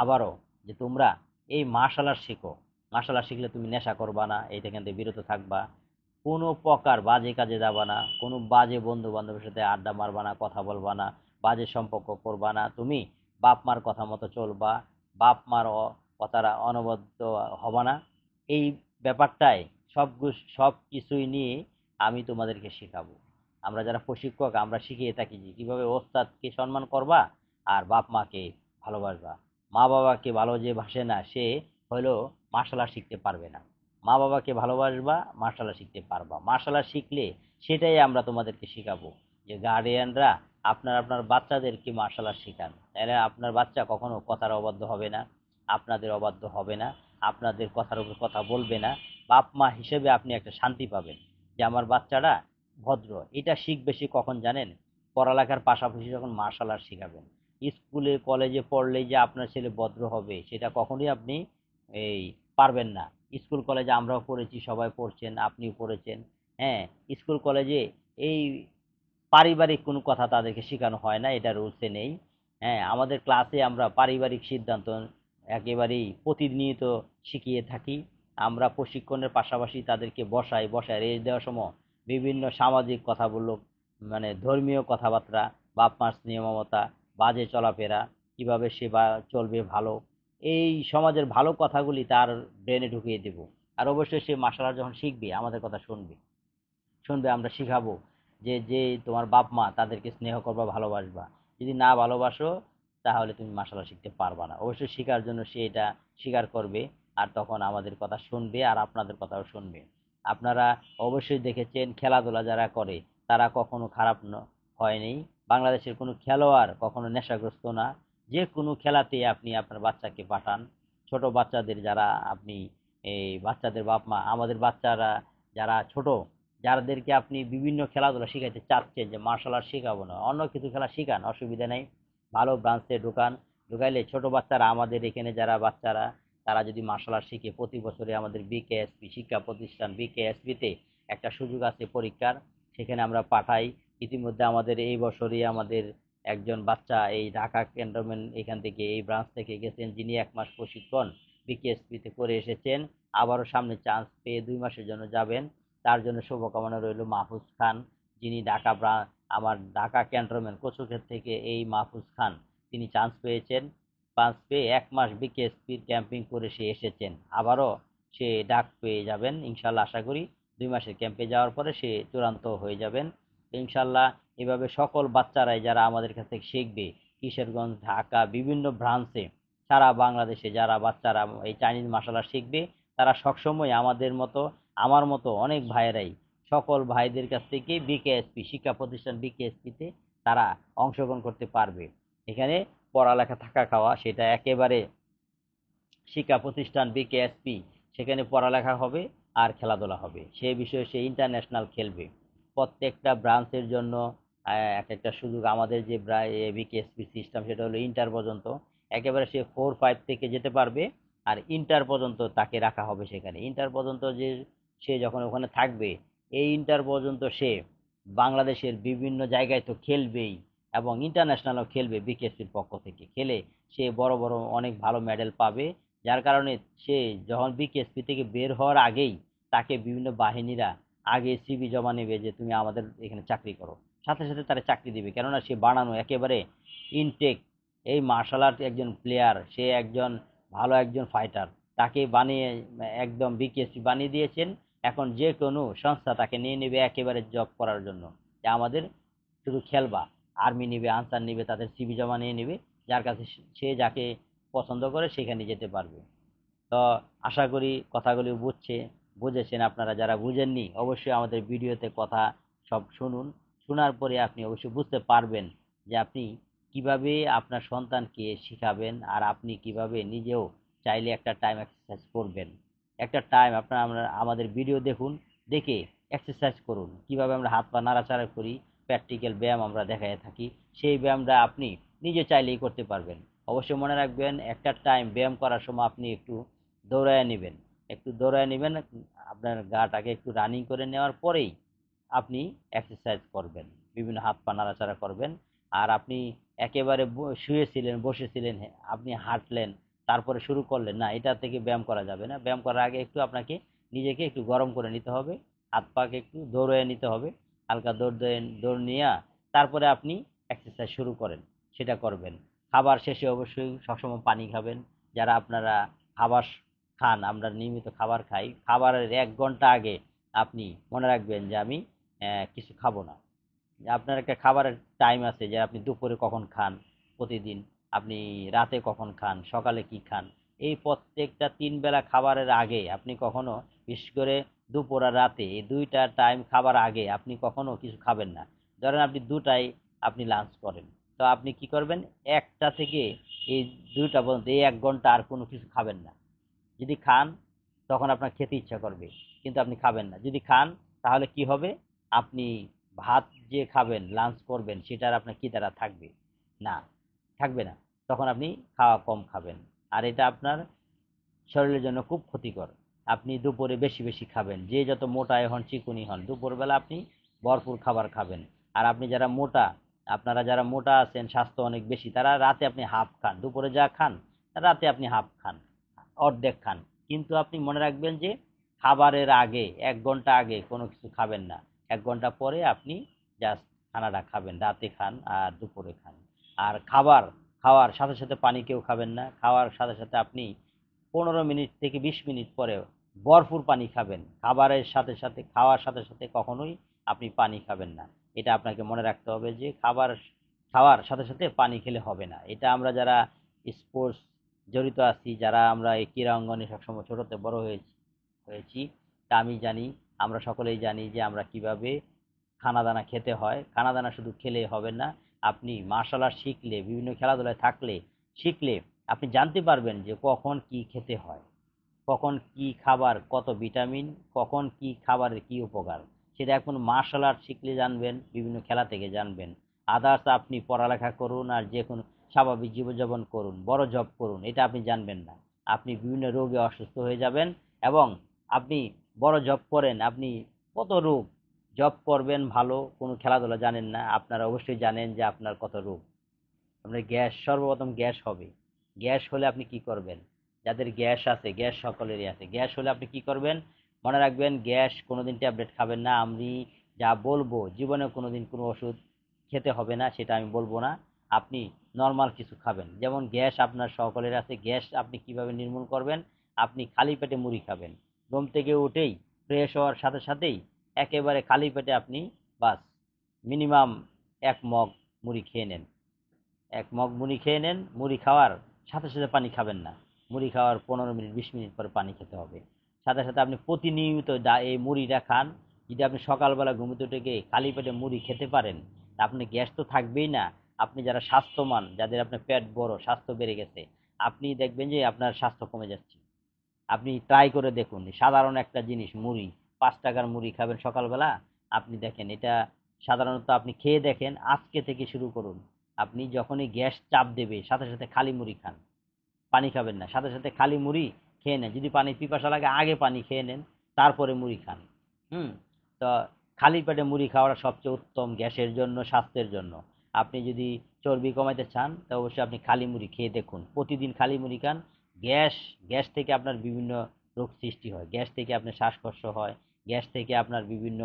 Speaker 1: আবারও, যে তোমরা এই মার্শাল আর্ট শেখো। মার্শাল আর্ট শিখলে তুমি নেশা করবা না, এটা থেকে বিরত থাকবা, কোনো প্রকার বাজে কাজে যাবা না, কোনো বাজে বন্ধু বান্ধবের সাথে আড্ডা মারবা না, কথা বলবা না, বাজে সম্পর্ক করবা না, তুমি বাপ মার কথা মতো চলবা, বাপ মার কথার অনবদ্য হবা না। এই ব্যাপারটাই সব কিছুই নিয়ে আমি তোমাদেরকে শেখাবো। আমরা যারা প্রশিক্ষক আমরা শিখিয়ে থাকি যে কিভাবে ওস্তাদকে সম্মান করবা আর বাপ মাকে ভালোবাসবা। মা বাবাকে ভালো যে বাসে না সে হলো মার্শাল আর্ট শিখতে পারবে না। মা বাবাকে ভালোবাসবা, মার্শাল আর্ট শিখতে পারবা। মার্শাল আর্ট শিখলে সেটাই আমরা তোমাদেরকে শেখাবো, যে গার্ডিয়ানরা আপনার আপনার বাচ্চাদেরকে মার্শাল আর্ট শেখান, তাহলে আপনার বাচ্চা কখনো কথার অবাধ্য হবে না, আপনাদের অবাধ্য হবে না, আপনাদের কথার উপর কথা বলবে না। বাপ মা হিসেবে আপনি একটা শান্তি পাবেন যে আমার বাচ্চাটা ভদ্র। এটা শিখবে সে কখন জানেন? পড়ালেখার পাশাপাশি যখন মার্শাল আর্ট শেখাবেন। স্কুলে কলেজে পড়লেই যে আপনার ছেলে ভদ্র হবে সেটা কখনোই আপনি এই পারবেন না। স্কুল কলেজে আমরাও পড়েছি, সবাই পড়ছেন, আপনিও পড়েছেন। হ্যাঁ, স্কুল কলেজে এই পারিবারিক কোনো কথা তাদেরকে শেখানো হয় না, এটা রুলসে নেই। হ্যাঁ, আমাদের ক্লাসে আমরা পারিবারিক সিদ্ধান্ত একেবারেই প্রতিনিয়ত শিখিয়ে থাকি। আমরা প্রশিক্ষণের পাশাপাশি তাদেরকে বসায় রেস্ট দেওয়ার সময় বিভিন্ন সামাজিক কথা বললো, মানে ধর্মীয় কথাবার্তা, বাপ মার স্নেহ মমতা, বাজে চলাফেরা, কিভাবে সে বা চলবে ভালো, এই সমাজের ভালো কথাগুলি তার ব্রেনে ঢুকিয়ে দেব। আর অবশ্যই সে মার্শাল আর্ট যখন শিখবে আমাদের কথা শুনবে, আমরা শিখাবো যে যে তোমার বাপ মা তাদেরকে স্নেহ করবা, ভালোবাসবা। যদি না ভালোবাসো তাহলে তুমি মার্শাল আর্ট শিখতে পারবা না। অবশ্যই শেখার জন্য সে এটা স্বীকার করবে, আর তখন আমাদের কথা শুনবে আর আপনাদের কথাও শুনবে। আপনারা অবশ্যই দেখেছেন খেলাধুলা যারা করে তারা কখনো খারাপ হয়নি। বাংলাদেশের কোনো খেলোয়াড় কখনো নেশাগ্রস্ত না। যে কোনো খেলাতে আপনি আপনার বাচ্চাকে পাঠান, ছোট বাচ্চাদের যারা আপনি এই বাচ্চাদের বাপ মা, আমাদের বাচ্চারা যারা ছোট, যাদেরকে আপনি বিভিন্ন খেলাধুলা শিখাইতে চাচ্ছেন, যে মার্শাল আর্ট শেখাবো না, অন্য কিছু খেলা শিখান, অসুবিধা নেই। ভালো ব্রাঞ্চে ঢুকাইলে ছোট বাচ্চারা, আমাদের এখানে যারা বাচ্চারা তারা যদি মার্শাল আর্ট শিখে, প্রতি বছরে আমাদের বিকেএসপি শিক্ষা প্রতিষ্ঠান বিকেএসপিতে একটা সুযোগ আছে পরীক্ষার, সেখানে আমরা পাঠাই। ইতিমধ্যে আমাদের এই বছরই আমাদের একজন বাচ্চা এই ঢাকা ক্যান্টনমেন্ট এখান থেকে এই ব্রাঞ্চ থেকে গেছেন, যিনি 1 মাস প্রশিক্ষণ বিকেএসপিতে করে এসেছেন, আবারও সামনে চান্স পেয়ে 2 মাসের জন্য যাবেন। তার জন্য শুভকামনা রইল। মাহফুজ খান, যিনি আমার ঢাকা ক্যান্টনমেন্ট কচুক্ষেত থেকে এই মাহফুজ খান, তিনি চান্স পেয়েছেন। চান্স পেয়ে 1 মাস বিকেএসপির ক্যাম্পিং করে সে এসেছেন, আবারও সে ডাক পেয়ে যাবেন ইনশাল্লাহ, আশা করি 2 মাসের ক্যাম্পে যাওয়ার পরে সে চূড়ান্ত হয়ে যাবেন ইনশাল্লাহ। এভাবে সকল বাচ্চারাই যারা আমাদের কাছ থেকে শিখবে, কিশোরগঞ্জ, ঢাকা, বিভিন্ন ব্রাঞ্চে, সারা বাংলাদেশে যারা বাচ্চারা এই চাইনিজ মার্শাল আর্ট শিখবে, তারা সবসময় আমাদের মতো, আমার মতো অনেক ভাইয়েরাই সকল ভাইদের কাছ থেকে বিকেএসপি শিক্ষা প্রতিষ্ঠান বিকেএসপিতে তারা অংশগ্রহণ করতে পারবে। এখানে পড়ালেখা থাকা খাওয়া সেটা একেবারে শিক্ষা প্রতিষ্ঠান বিকেএসপি, সেখানে পড়ালেখা হবে আর খেলাধুলা হবে, সে বিষয়ে সে ইন্টারন্যাশনাল খেলবে। প্রত্যেকটা ব্রাঞ্চের জন্য এক একটা সুযোগ আমাদের যে বিকেএসপি সিস্টেম সেটা হলো ইন্টার পর্যন্ত, একেবারে সে 4-5 থেকে যেতে পারবে। আর ইন্টার পর্যন্ত তাকে রাখা হবে সেখানে, ইন্টার পর্যন্ত যে সে যখন ওখানে থাকবে, এই ইন্টার পর্যন্ত সে বাংলাদেশের বিভিন্ন জায়গায় তো খেলবেই এবং ইন্টারন্যাশনালও খেলবে, বিকেএসপির পক্ষ থেকে খেলে সে বড় বড় অনেক ভালো মেডেল পাবে। যার কারণে সে যখন বিকেএসপি থেকে বের হওয়ার আগেই তাকে বিভিন্ন বাহিনীরা আগে সিভি জমা নেবে যে তুমি আমাদের এখানে চাকরি করো, সাথে সাথে তারা চাকরি দিবে, কেননা সে বানানো একেবারে ইনটেক এই মার্শাল আর্ট একজন প্লেয়ার, সে একজন ভালো একজন ফাইটার, তাকে বানিয়ে একদম বিকেএসপি বানিয়ে দিয়েছেন। এখন যে কোনো সংস্থা তাকে নিয়ে নেবে একেবারে জব করার জন্য, যে আমাদের শুধু খেলবা, আর্মি নিবে, আনসার নিবে, তাদের সিভি জমা নিয়ে নেবে, যার কাছে সে যাকে পছন্দ করে সেখানে যেতে পারবে। তো আশা করি কথাগুলি বুঝেছেন। আপনারা যারা বুঝেননি অবশ্যই আমাদের ভিডিওতে কথা সব শুনুন, শোনার পরে আপনি অবশ্যই বুঝতে পারবেন যে আপনি কিভাবে আপনার সন্তানকে শিখাবেন, আর আপনি কিভাবে নিজেও চাইলে একটা টাইম এক্সারসাইজ করবেন। একটা টাইম আপনার আমাদের ভিডিও দেখুন, দেখে এক্সারসাইজ করুন, কিভাবে আমরা হাত পা নাড়াচাড়া করি, প্র্যাকটিক্যাল ব্যায়াম আমরা দেখায় থাকি, সেই ব্যায়ামটা আপনি নিজে চাইলেই করতে পারবেন। অবশ্যই মনে রাখবেন, একটা টাইম ব্যায়াম করার সময় আপনি একটু দৌড়ায় নেবেন, একটু দৌড়ায় নেবেন, আপনার গাটাকে একটু রানিং করে নেওয়ার পরেই আপনি এক্সারসাইজ করবেন, বিভিন্ন হাত পা নাড়াচাড়া করবেন। আর আপনি একেবারে শুয়েছিলেন, বসেছিলেন, আপনি হাঁটলেন, তারপরে শুরু করলেন না, এটা থেকে ব্যায়াম করা যাবে না। ব্যায়াম করার আগে একটু আপনাকে নিজেকে একটু গরম করে নিতে হবে, হাত পাকে একটু দৌড়িয়ে নিতে হবে, হালকা দৌড় নিয়ে তারপরে আপনি এক্সারসাইজ শুরু করেন, সেটা করবেন। খাবার শেষে অবশ্যই সবসময় পানি খাবেন। যারা আপনারা খাবার খান, আমরা নিয়মিত খাবার খাই, খাবারের 1 ঘন্টা আগে আপনি মনে রাখবেন যে আমি কিছু খাবো না। আপনার একটা খাবারের টাইম আছে, যে আপনি দুপুরে কখন খান প্রতিদিন, আপনি রাতে কখন খান, সকালে কি খান, এই প্রত্যেকটা 3 বেলা খাবারের আগে আপনি কখনো, বিশেষ করে দুপুর আর রাতে এই 2টা টাইম খাবার আগে আপনি কখনো কিছু খাবেন না। ধরেন আপনি 2টায় আপনি লাঞ্চ করেন, তো আপনি কি করবেন, 1টা থেকে এই 2টা পর্যন্ত এই 1 ঘন্টা আর কোনো কিছু খাবেন না। যদি খান তখন আপনার খেতে ইচ্ছা করবে, কিন্তু আপনি খাবেন না। যদি খান তাহলে কি হবে, আপনি ভাত যে খাবেন, লাঞ্চ করবেন, সেটা আর আপনার কি দ্বারা থাকবে না, থাকবে না। তখন আপনি খাওয়া কম খাবেন, আর এটা আপনার শরীরের জন্য খুব ক্ষতিকর। আপনি দুপুরে বেশি বেশি খাবেন, যে যত মোটাই হন চিকুনি হন, দুপুরবেলা আপনি ভরপুর খাবার খাবেন। আর আপনি যারা মোটা, আপনারা যারা মোটা আছেন, স্বাস্থ্য অনেক বেশি, তারা রাতে আপনি হাফ খান, দুপুরে যা খান রাতে আপনি হাফ খান, অর্ধেক খান। কিন্তু আপনি মনে রাখবেন যে খাবারের আগে 1 ঘন্টা আগে কোনো কিছু খাবেন না, 1 ঘন্টা পরে আপনি জাস্ট খানাটা খাবেন, রাতে খান আর দুপুরে খান। আর খাওয়ার সাথে সাথে পানি কেউ খাবেন না, খাওয়ার সাথে সাথে আপনি 15 মিনিট থেকে 20 মিনিট পরে ভরপুর পানি খাবেন। খাবারের সাথে সাথে, খাওয়ার সাথে সাথে কখনোই আপনি পানি খাবেন না। এটা আপনাকে মনে রাখতে হবে যে খাওয়ার সাথে সাথে পানি খেলে হবে না। এটা আমরা যারা স্পোর্টস জড়িত আছি, যারা আমরা এই ক্রীড়া অঙ্গনে সবসময় ছোটতে বড় হয়েছি, তা আমি জানি, আমরা সকলেই জানি যে আমরা কিভাবে খানা দানা খেতে হয়। খানা দানা শুধু খেলে হবে না, আপনি মার্শাল আর্ট শিখলে, বিভিন্ন খেলাধুলায় থাকলে, শিখলে আপনি জানতে পারবেন যে কখন কি খেতে হয়, কখন কি খাবার কত ভিটামিন, কখন কি খাবারের কি উপকার, সেটা এখন মার্শাল আর্ট শিখলে জানবেন, বিভিন্ন খেলা থেকে জানবেন। আদার্স আপনি পড়ালেখা করুন আর যে কোনো স্বাভাবিক জীবনযাপন করুন, বড় জব করুন, এটা আপনি জানবেন না। আপনি বিভিন্ন রোগে অসুস্থ হয়ে যাবেন। এবং আপনি বড় জব করেন, আপনি কত রোগ, জব করবেন ভালো, কোনো খেলাধুলা জানেন না, আপনারা অবশ্যই জানেন যে আপনার কত রোগ। আপনার গ্যাস, সর্বপ্রথম গ্যাস হবে। গ্যাস হলে আপনি কি করবেন, যাদের গ্যাস আছে, গ্যাস সকলেরই আছে, গ্যাস হলে আপনি কি করবেন, মনে রাখবেন গ্যাস কোনোদিন ট্যাবলেট খাবেন না। আমি যা বলবো, জীবনে কোনোদিন কোনো ওষুধ খেতে হবে না সেটা আমি বলবো না। আপনি নর্মাল কিছু খাবেন, যেমন গ্যাস আপনার সকলের আছে, গ্যাস আপনি কিভাবে নির্মূল করবেন, আপনি খালি পেটে মুড়ি খাবেন। ঘুম থেকে উঠেই ফ্রেশ হওয়ার সাথে সাথেই একেবারে খালি পেটে আপনি বাস মিনিমাম 1 মগ মুড়ি খেয়ে নেন। 1 মগ মুড়ি খেয়ে নেন, মুড়ি খাওয়ার সাথে সাথে পানি খাবেন না, মুড়ি খাওয়ার 15 মিনিট 20 মিনিট পরে পানি খেতে হবে। সাথে সাথে আপনি প্রতিনিয়ত এই মুড়িটা খান। যদি আপনি সকালবেলা ঘুমোতে উঠে গিয়ে খালি পেটে মুড়ি খেতে পারেন, তা আপনি গ্যাস তো থাকবেই না। আপনি যারা স্বাস্থ্যবান, যাদের আপনার পেট বড়, স্বাস্থ্য বেড়ে গেছে, আপনি দেখবেন যে আপনার স্বাস্থ্য কমে যাচ্ছে। আপনি ট্রাই করে দেখুন, সাধারণ একটা জিনিস মুড়ি, 5 টাকার মুড়ি খাবেন সকালবেলা, আপনি দেখেন এটা সাধারণত আপনি খেয়ে দেখেন, আজকে থেকে শুরু করুন। আপনি যখনই গ্যাস চাপ দেবে সাথে সাথে খালি মুড়ি খান, পানি খাবেন না, সাথে সাথে খালি মুড়ি খেয়ে নেন। যদি পানি পিপাসা লাগে আগে পানি খেয়ে নেন, তারপরে মুড়ি খান। হুম। তো খালি পেটে মুড়ি খাওয়াটা সবচেয়ে উত্তম গ্যাসের জন্য, স্বাস্থ্যের জন্য। আপনি যদি চর্বি কমাইতে চান তা অবশ্যই আপনি খালি মুড়ি খেয়ে দেখুন, প্রতিদিন খালি মুড়ি খান। গ্যাস গ্যাস থেকে আপনার বিভিন্ন রোগ সৃষ্টি হয়, গ্যাস থেকে আপনার শ্বাসকষ্ট হয়, গ্যাস থেকে আপনার বিভিন্ন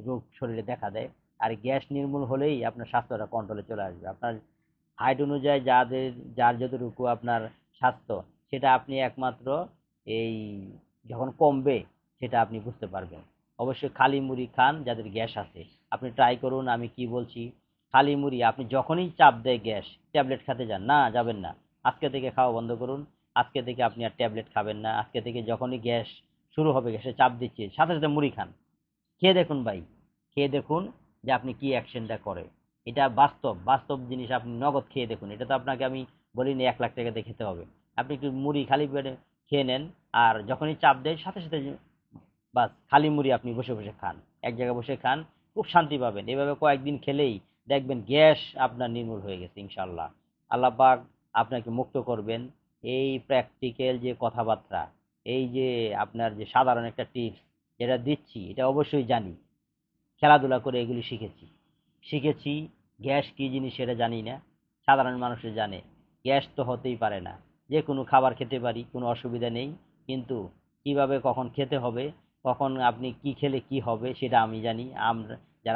Speaker 1: রোগ শরীরে দেখা দেয়। আর গ্যাস নির্মূল হলেই আপনার স্বাস্থ্যটা কন্ট্রোলে চলে আসবে। আপনার হাইট অনুযায়ী যার যতটুকু আপনার স্বাস্থ্য, সেটা আপনি একমাত্র এই যখন কমবে সেটা আপনি বুঝতে পারবেন। অবশ্যই খালি মুড়ি খান যাদের গ্যাস আছে। আপনি ট্রাই করুন, আমি কি বলছি। খালি মুড়ি আপনি যখনই চাপ দেয় গ্যাস, ট্যাবলেট খেতে যান না, যাবেন না। আজকে থেকে খাওয়া বন্ধ করুন। আজকে থেকে আপনি আর ট্যাবলেট খাবেন না। আজকে থেকে যখনই গ্যাস শুরু হবে, গ্যাসে চাপ দিচ্ছে, সাথে সাথে মুড়ি খান। খেয়ে দেখুন ভাই, খেয়ে দেখুন যে আপনি কি অ্যাকশনটা করে। এটা বাস্তব বাস্তব জিনিস, আপনি নগদ খেয়ে দেখুন। এটা তো আপনাকে আমি বলিনি 1 লাখ টাকাতে খেতে হবে। আপনি একটু মুড়ি খালি পেটে খেয়ে নেন, আর যখনই চাপ দেয় সাথে সাথে বাস খালি মুড়ি আপনি বসে বসে খান, এক জায়গায় বসে খান, খুব শান্তি পাবেন। এভাবে কয়েকদিন খেলেই দেখবেন গ্যাস আপনার নির্মূল হয়ে গেছে ইনশাল্লাহ। আল্লাহ পাক আপনাকে মুক্ত করবেন। এই প্র্যাকটিক্যাল যে কথাবার্তা, এই যে আপনার যে সাধারণ একটা টিপস যেটা দিচ্ছি, এটা অবশ্যই জানি, খেলাধুলা করে এগুলি শিখেছি। শিখেছি গ্যাস কী জিনিস সেটা জানি না, সাধারণ মানুষে জানে। গ্যাস তো হতেই পারে না, যে কোনো খাবার খেতে পারি, কোনো অসুবিধা নেই। কিন্তু কিভাবে কখন খেতে হবে, কখন আপনি কি খেলে কি হবে সেটা আমি জানি।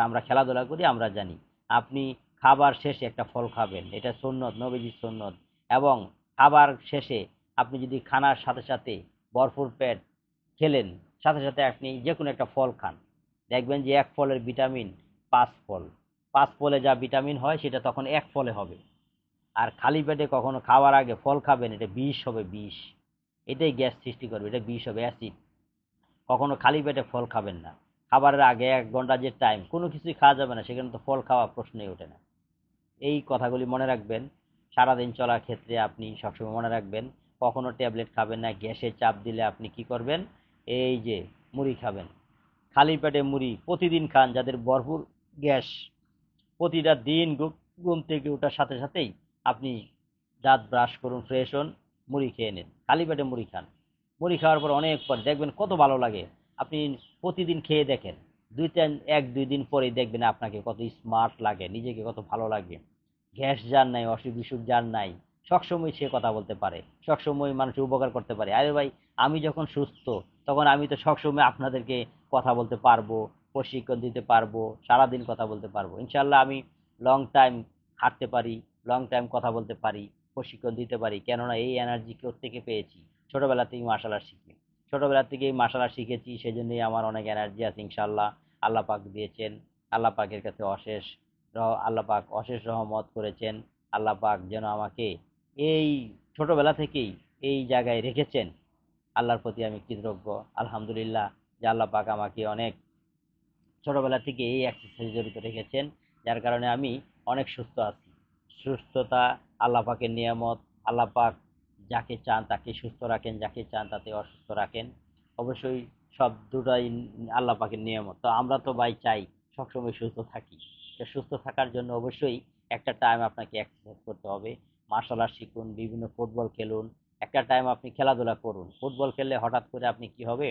Speaker 1: আমরা খেলাধুলা করি আমরা জানি। আপনি খাবার শেষে একটা ফল খাবেন, এটা সুন্নত, নবীজির সুন্নত। এবং খাবার শেষে আপনি যদি খানার সাথে সাথে ভরপুর পেট খেলেন, সাথে সাথে আপনি যে কোনো একটা ফল খান, দেখবেন যে এক ফলের ভিটামিন 5 ফল। 5 ফলে যা ভিটামিন হয় সেটা তখন এক ফলে হবে। আর খালি পেটে কখনো খাওয়ার আগে ফল খাবেন, এটা বিষ হবে, বিষ। এটাই গ্যাস সৃষ্টি করবে, এটা বিষ হবে, অ্যাসিড। কখনো খালি পেটে ফল খাবেন না। খাবারের আগে 1 ঘন্টা যে টাইম, কোনো কিছুই খাওয়া যাবে না, সেখানে তো ফল খাওয়া প্রশ্নই ওঠে না। এই কথাগুলি মনে রাখবেন। সারাদিন চলার ক্ষেত্রে আপনি সবসময় মনে রাখবেন, কখনো ট্যাবলেট খাবেন না। গ্যাসের চাপ দিলে আপনি কি করবেন, এই যে মুড়ি খাবেন, খালি পেটে মুড়ি প্রতিদিন খান। যাদের ভরপুর গ্যাস, প্রতিটা দিন ঘুম থেকে ওঠার সাথে সাথেই আপনি দাঁত ব্রাশ করুন, ফ্রেশ হন, মুড়ি খেয়ে নিন, খালি পেটে মুড়ি খান। মুড়ি খাওয়ার পর অনেক পর দেখবেন কত ভালো লাগে। আপনি প্রতিদিন খেয়ে দেখেন, 1-2 দিন পরেই দেখবেন আপনাকে কত স্মার্ট লাগে, নিজেকে কত ভালো লাগে। গ্যাস যার নাই, অসুখ বিসুখ যার নাই, সবসময় সে কথা বলতে পারে, সবসময় মানুষের উপকার করতে পারে। আরে ভাই, আমি যখন সুস্থ তখন আমি তো সবসময় আপনাদেরকে কথা বলতে পারবো, প্রশিক্ষণ দিতে পারবো, সারাদিন কথা বলতে পারবো ইনশাল্লাহ। আমি লং টাইম হাঁটতে পারি, লং টাইম কথা বলতে পারি, প্রশিক্ষণ দিতে পারি, কেননা এই এনার্জি থেকে পেয়েছি। ছোটবেলা থেকে মার্শাল আর্ট শিখি, ছোটবেলা থেকেই মার্শাল আর্ট শিখেছি, সেজন্যই আমার অনেক এনার্জি আছে ইনশাল্লাহ। আল্লাহ পাক দিয়েছেন, আল্লাহ পাকের কাছে আল্লাহ পাক অশেষ রহমত করেছেন। আল্লাহ পাক যেন আমাকে এই ছোটবেলা থেকেই এই জায়গায় রেখেছেন, আল্লাহর প্রতি আমি কৃতজ্ঞ। আলহামদুলিল্লাহ যে আল্লাহ পাক আমাকে অনেক ছোটবেলা থেকে এই এক্সারসাইজে জড়িত রেখেছেন, যার কারণে আমি অনেক সুস্থ আছি। সুস্থতা আল্লাহ পাকের নিয়ামত। আল্লাহ পাক যাকে চান তাকে সুস্থ রাখেন, যাকে চান তাকে অসুস্থ রাখেন। অবশ্যই সব দুটাই আল্লাহ পাকের নিয়ামত। তো আমরা তো ভাই চাই সবসময় সুস্থ থাকি। তো সুস্থ থাকার জন্য অবশ্যই একটা টাইম আপনাকে এক্সারসাইজ করতে হবে। মার্শাল আর্ট শিখুন, বিভিন্ন ফুটবল খেলুন, একটা টাইম আপনি খেলাধুলা করুন। ফুটবল খেললে হঠাৎ করে আপনি কি হবে,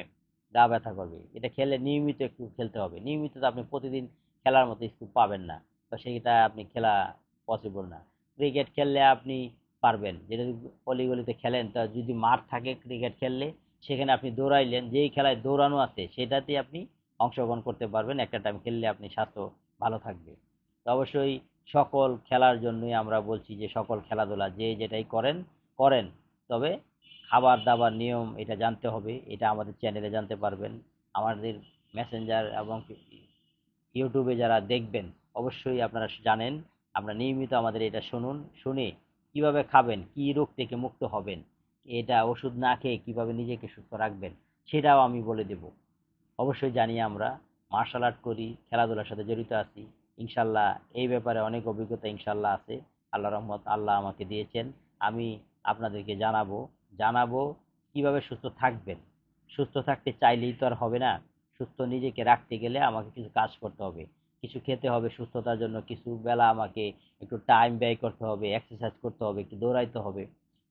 Speaker 1: গা ব্যথা করবে। এটা খেলে নিয়মিত একটু খেলতে হবে। নিয়মিত তো আপনি প্রতিদিন খেলার মতো স্কোপ পাবেন না, তো সেইটা আপনি খেলা পসিবল না। ক্রিকেট খেললে আপনি পারবেন, যেটা অলিগলিতে খেলেন, তা যদি মাঠ থাকে ক্রিকেট খেললে সেখানে আপনি দৌড়াইলেন, যেই খেলায় দৌড়ানো আছে সেটাতে আপনি অংশগ্রহণ করতে পারবেন। একটা টাইম খেললে আপনি স্বাস্থ্য ভালো থাকবে। তো অবশ্যই সকল খেলার জন্যই আমরা বলছি যে সকল খেলাধুলা যে যেটাই করেন করেন, তবে খাবার দাবার নিয়ম এটা জানতে হবে। এটা আমাদের চ্যানেলে জানতে পারবেন। আমাদের মেসেঞ্জার এবং ইউটিউবে যারা দেখবেন, অবশ্যই আপনারা জানেন। আপনারা নিয়মিত আমাদের এটা শুনুন, শুনে কিভাবে খাবেন, কি রোগ থেকে মুক্ত হবেন, এটা ওষুধ না খেয়ে কিভাবে নিজেকে সুস্থ রাখবেন, সেটাও আমি বলে দেব। অবশ্যই জানি আমরা, মার্শাল আর্ট করি, খেলাধুলার সাথে জড়িত আছি ইনশাল্লাহ। এই ব্যাপারে অনেক অভিজ্ঞতা ইনশাল্লাহ আছে। আল্লাহ রহমত আল্লাহ আমাকে দিয়েছেন। আমি আপনাদেরকে জানাবো জানাবো কিভাবে সুস্থ থাকবেন। সুস্থ থাকতে চাইলেই তো আর হবে না, সুস্থ নিজেকে রাখতে গেলে আমাকে কিছু কাজ করতে হবে। কিছু খেতে হবে সুস্থতার জন্য, কিছু বেলা আমাকে একটু টাইম ব্যয় করতে হবে, এক্সারসাইজ করতে হবে, একটু দৌড়াইতে হবে।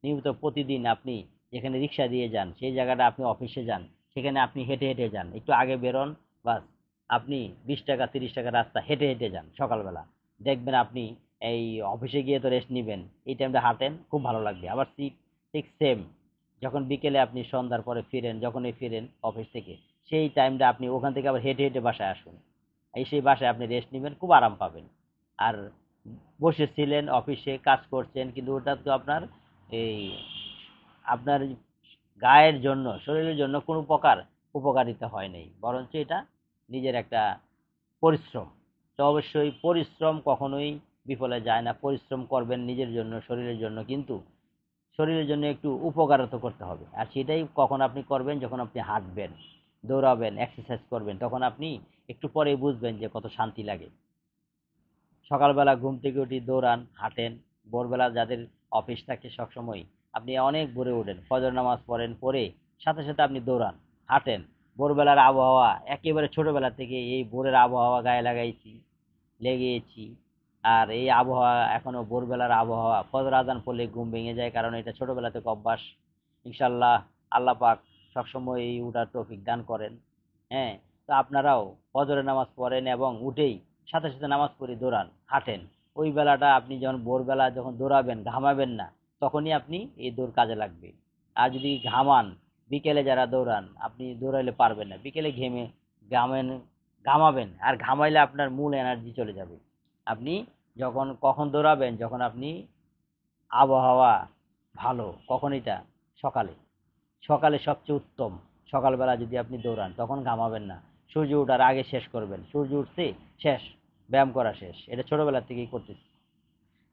Speaker 1: নিয়মিত প্রতিদিন আপনি যেখানে রিক্সা দিয়ে যান সেই জায়গাটা আপনি অফিসে যান, সেখানে আপনি হেঁটে হেঁটে যান, একটু আগে বেরোন, বাস আপনি 20 টাকা 30 টাকা রাস্তা হেঁটে হেঁটে যান সকালবেলা। দেখবেন আপনি এই অফিসে গিয়ে তো রেস্ট নিবেন, এই টাইমটা হাঁটেন, খুব ভালো লাগবে। আবার ঠিক সেম যখন বিকেলে আপনি সন্ধ্যার পরে ফিরেন, যখনই ফিরেন অফিস থেকে, সেই টাইমটা আপনি ওখান থেকে আবার হেঁটে হেঁটে বাসায় আসুন। এই সেই বাসায় আপনি রেস্ট নেবেন, খুব আরাম পাবেন। আর বসেছিলেন অফিসে কাজ করছেন, কিন্তু ওটা তো আপনার এই আপনার গায়ের জন্য, শরীরের জন্য কোনো প্রকার উপকারিতা হয় নাই, বরঞ্চ এটা নিজের একটা পরিশ্রম। তো অবশ্যই পরিশ্রম কখনোই বিফলে যায় না। পরিশ্রম করবেন নিজের জন্য, শরীরের জন্য, কিন্তু শরীরের জন্য একটু উপকারও তো করতে হবে। আর সেটাই কখন আপনি করবেন, যখন আপনি হাঁটবেন, দৌড়াবেন, এক্সারসাইজ করবেন, তখন আপনি একটু পরেই বুঝবেন যে কত শান্তি লাগে। সকালবেলা ঘুম থেকে উঠি, দৌড়ান, হাঁটেন। ভোরবেলা যাদের অফিস থাকে সবসময়, আপনি অনেক ভোরে ওঠেন, ফজর নামাজ পড়েন, পড়ে সাথে সাথে আপনি দৌড়ান, হাঁটেন। ভোরবেলার আবহাওয়া একেবারে ছোটবেলা থেকে এই ভোরের আবহাওয়া গায়ে লাগাইছি, লেগেছি। আর এই আবহাওয়া এখনো ভোরবেলার আবহাওয়া, ফজর আজান পড়লে ঘুম ভেঙে যায়, কারণ এটা ছোটবেলা থেকে অভ্যাস। ইনশাল্লাহ আল্লাহ পাক সবসময় এই উঠার তৌফিক দান করেন। হ্যাঁ, তো আপনারাও ফজরের নামাজ পড়েন এবং উঠেই সাথে সাথে নামাজ পড়ে দৌড়ান, হাঁটেন। ওই বেলাটা আপনি যখন ভোরবেলা যখন দৌড়াবেন, ঘামাবেন না, তখনই আপনি এই দৌড় কাজে লাগবে। আর যদি ঘামান, বিকেলে যারা দৌড়ান, আপনি দৌড়াইলে পারবেন না, বিকেলে ঘেমে ঘামেন, ঘামাবেন, আর ঘামাইলে আপনার মূল এনার্জি চলে যাবে। আপনি যখন কখন দৌড়াবেন, যখন আপনি আবহাওয়া ভালো, কখন এটা সকালে, সকালে সবচেয়ে উত্তম। সকালবেলা যদি আপনি দৌড়ান তখন ঘামাবেন না, সূর্য ওঠার আগে শেষ করবেন, সূর্য উঠতে শেষ, ব্যায়াম করা শেষ। এটা ছোটবেলা থেকেই করতেছি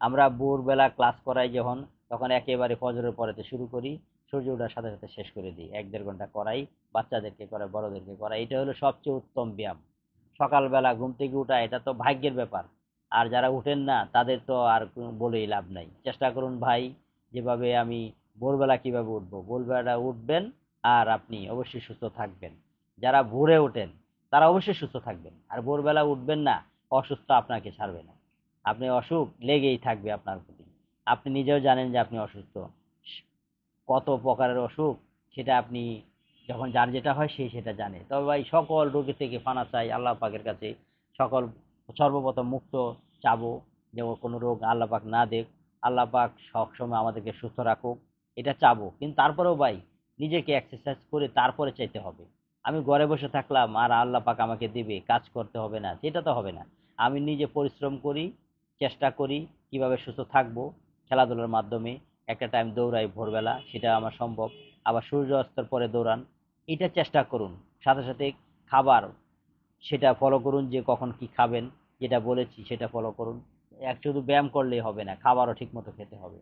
Speaker 1: আমরা। ভোরবেলা ক্লাস করাই যখন, তখন একেবারে ফজরের পরেতে শুরু করি, সূর্য ওঠার সাথে সাথে শেষ করে দিই। 1-1.5 ঘন্টা করাই, বাচ্চাদেরকে করাই, বড়দেরকে করাই। এটা হলো সবচেয়ে উত্তম ব্যায়াম। সকালবেলা ঘুম থেকে উঠা এটা তো ভাগ্যের ব্যাপার। আর যারা উঠেন না তাদের তো আর বলেই লাভ নাই। চেষ্টা করুন ভাই, যেভাবে আমি ভোরবেলা কিভাবে উঠবো, ভোরবেলা উঠবেন, আর আপনি অবশ্যই সুস্থ থাকবেন। যারা ভোরে ওঠেন তারা অবশ্যই সুস্থ থাকবেন, আর ভোরবেলা উঠবেন না, অসুস্থ আপনাকে ছাড়বে না। আপনি অসুখ লেগেই থাকবে আপনার প্রতি। আপনি নিজেও জানেন যে আপনি অসুস্থ। কত প্রকারের অসুখ সেটা আপনি, যখন যার যেটা হয় সে সেটা জানে। তবে ভাই সকল রোগী থেকে পানা চাই আল্লাহ পাকের কাছে। সকল সর্বপ্রথম মুক্ত চাবো, যে ওর কোনো রোগ আল্লাহ পাক না দেখ, আল্লাহ পাক সবসময় আমাদেরকে সুস্থ রাখুক, এটা চাবো। কিন্তু তারপরেও ভাই নিজেকে এক্সারসাইজ করে তারপরে চাইতে হবে। আমি ঘরে বসে থাকলাম আর আল্লাহ পাক আমাকে দিবে, কাজ করতে হবে না, সেটা তো হবে না। আমি নিজে পরিশ্রম করি, চেষ্টা করি কিভাবে সুস্থ থাকবো, খেলাধুলার মাধ্যমে। একটা টাইম দৌড়াই ভোরবেলা, সেটা আমার সম্ভব। আবার সূর্য অস্তের পরে দৌড়ান, এটা চেষ্টা করুন। সাথে সাথে খাবার, সেটা ফলো করুন, যে কখন কি খাবেন, যেটা বলেছি সেটা ফলো করুন। এক শুধু ব্যায়াম করলেই হবে না, খাবারও ঠিক মতো খেতে হবে।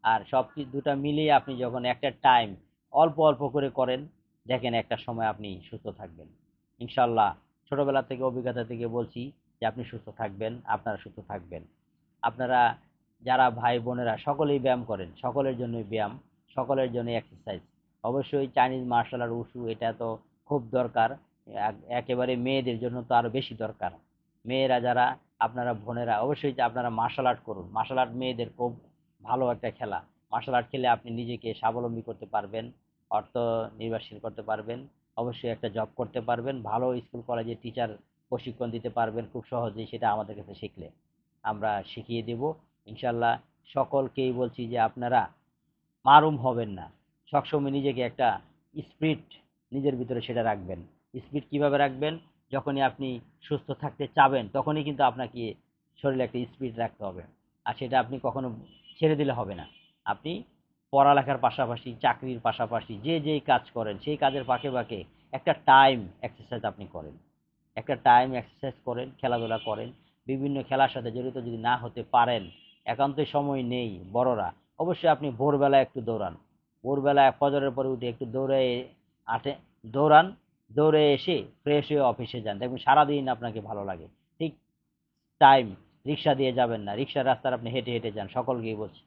Speaker 1: আর সব কিছু দুটা মিলিয়ে আপনি যখন একটা টাইম অল্প অল্প করে করেন, দেখেন একটা সময় আপনি সুস্থ থাকবেন ইনশাল্লাহ। ছোটবেলা থেকে অভিজ্ঞতা থেকে বলছি যে আপনি সুস্থ থাকবেন, আপনারা সুস্থ থাকবেন। আপনারা যারা ভাই বোনেরা সকলেই ব্যায়াম করেন, সকলের জন্যই ব্যায়াম, সকলের জন্য এক্সারসাইজ। অবশ্যই চাইনিজ মার্শাল আর্ট, উশু, এটা তো খুব দরকার। একেবারে মেয়েদের জন্য তো আরো বেশি দরকার। মেয়েরা যারা, আপনারা বোনেরা অবশ্যই যে আপনারা মার্শাল আর্ট করুন। মার্শাল আর্ট মেয়েদের খুব ভালো একটা খেলা। মার্শাল আর্ট খেলে আপনি নিজেকে স্বাবলম্বী করতে পারবেন, অর্থ নির্ভরশীল করতে পারবেন, অবশ্যই একটা জব করতে পারবেন, ভালো স্কুল কলেজে টিচার প্রশিক্ষণ দিতে পারবেন খুব সহজেই, সেটা আমাদের কাছে শিখলে আমরা শিখিয়ে দেব ইনশাল্লাহ। সকলকেই বলছি যে আপনারা মারুম হবেন না, সবসময় নিজেকে একটা স্পিরিট নিজের ভিতরে সেটা রাখবেন। স্পিরিট কিভাবে রাখবেন, যখনই আপনি সুস্থ থাকতে চাবেন তখনই কিন্তু আপনাকে শরীরে একটা স্পিরিট রাখতে হবে। আর সেটা আপনি কখনো ছেড়ে দিলে হবে না। আপনি পড়ালেখার পাশাপাশি, চাকরির পাশাপাশি যে যেই কাজ করেন সেই কাজের ফাঁকে ফাঁকে একটা টাইম এক্সারসাইজ আপনি করেন, একটা টাইম এক্সারসাইজ করেন, খেলাধুলা করেন। বিভিন্ন খেলার সাথে জড়িত যদি না হতে পারেন, একান্তই সময় নেই বড়রা, অবশ্যই আপনি ভোরবেলায় একটু দৌড়ান। ভোরবেলায় ফজরের পরে উঠে একটু দৌড়ে আটে দৌড়ান, দৌড়ে এসে ফ্রেশ হয়ে অফিসে যান, দেখবেন সারাদিন আপনাকে ভালো লাগে। ঠিক টাইম, রিক্সা দিয়ে যাবেন না, রিক্সার রাস্তায় আপনি হেঁটে হেঁটে যান, সকলকেই বলছি।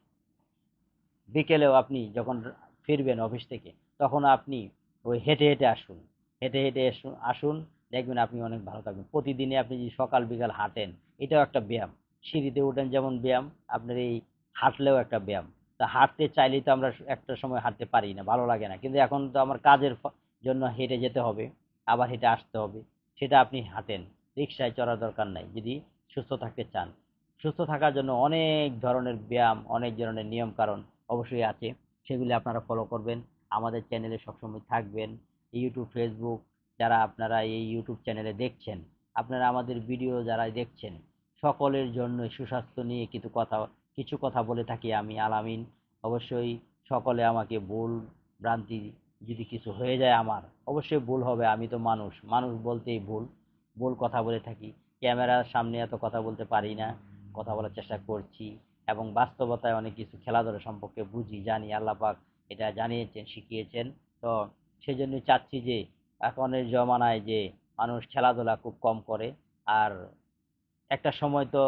Speaker 1: বিকেলেও আপনি যখন ফিরবেন অফিস থেকে, তখন আপনি ওই হেঁটে হেঁটে আসুন, হেঁটে হেঁটে আসুন। দেখবেন আপনি অনেক ভালো থাকবেন। প্রতিদিনে আপনি যদি সকাল বিকাল হাঁটেন, এটাও একটা ব্যায়াম। সিঁড়িতে ওঠেন যেমন ব্যায়াম, আপনার এই হাঁটলেও একটা ব্যায়াম। তা হাঁটতে চাইলেই তো আমরা একটা সময় হাঁটতে পারি না, ভালো লাগে না, কিন্তু এখন তো আমার কাজের জন্য হেঁটে যেতে হবে, আবার হেঁটে আসতে হবে। সেটা আপনি হাঁটেন, রিক্সায় চড়ার দরকার নাই যদি সুস্থ থাকতে চান। সুস্থ থাকার জন্য অনেক ধরনের ব্যায়াম, অনেক ধরনের নিয়ম কারণ অবশ্যই আছে, সেগুলি আপনারা ফলো করবেন। আমাদের চ্যানেলে সবসময় থাকবেন। ইউটিউব, ফেসবুক, যারা আপনারা এই ইউটিউব চ্যানেলে দেখছেন, আপনারা আমাদের ভিডিও যারা দেখছেন, সকলের জন্য সুস্বাস্থ্য নিয়ে কিছু কথা বলে থাকি আমি আলামিন। অবশ্যই সকলে আমাকে ভুল ভ্রান্তি যদি কিছু হয়ে যায় আমার, অবশ্যই ভুল হবে, আমি তো মানুষ, মানুষ বলতেই ভুল, ভুল কথা বলে থাকি। ক্যামেরার সামনে এত কথা বলতে পারি না, কথা বলার চেষ্টা করছি, এবং বাস্তবতায় অনেক কিছু খেলাধুলা সম্পর্কে বুঝি, জানি, আল্লাহ পাক এটা জানিয়েছেন, শিখিয়েছেন। তো সেজন্যই চাচ্ছি যে এখনের জমানায় যে মানুষ খেলাধুলা খুব কম করে, আর একটা সময় তো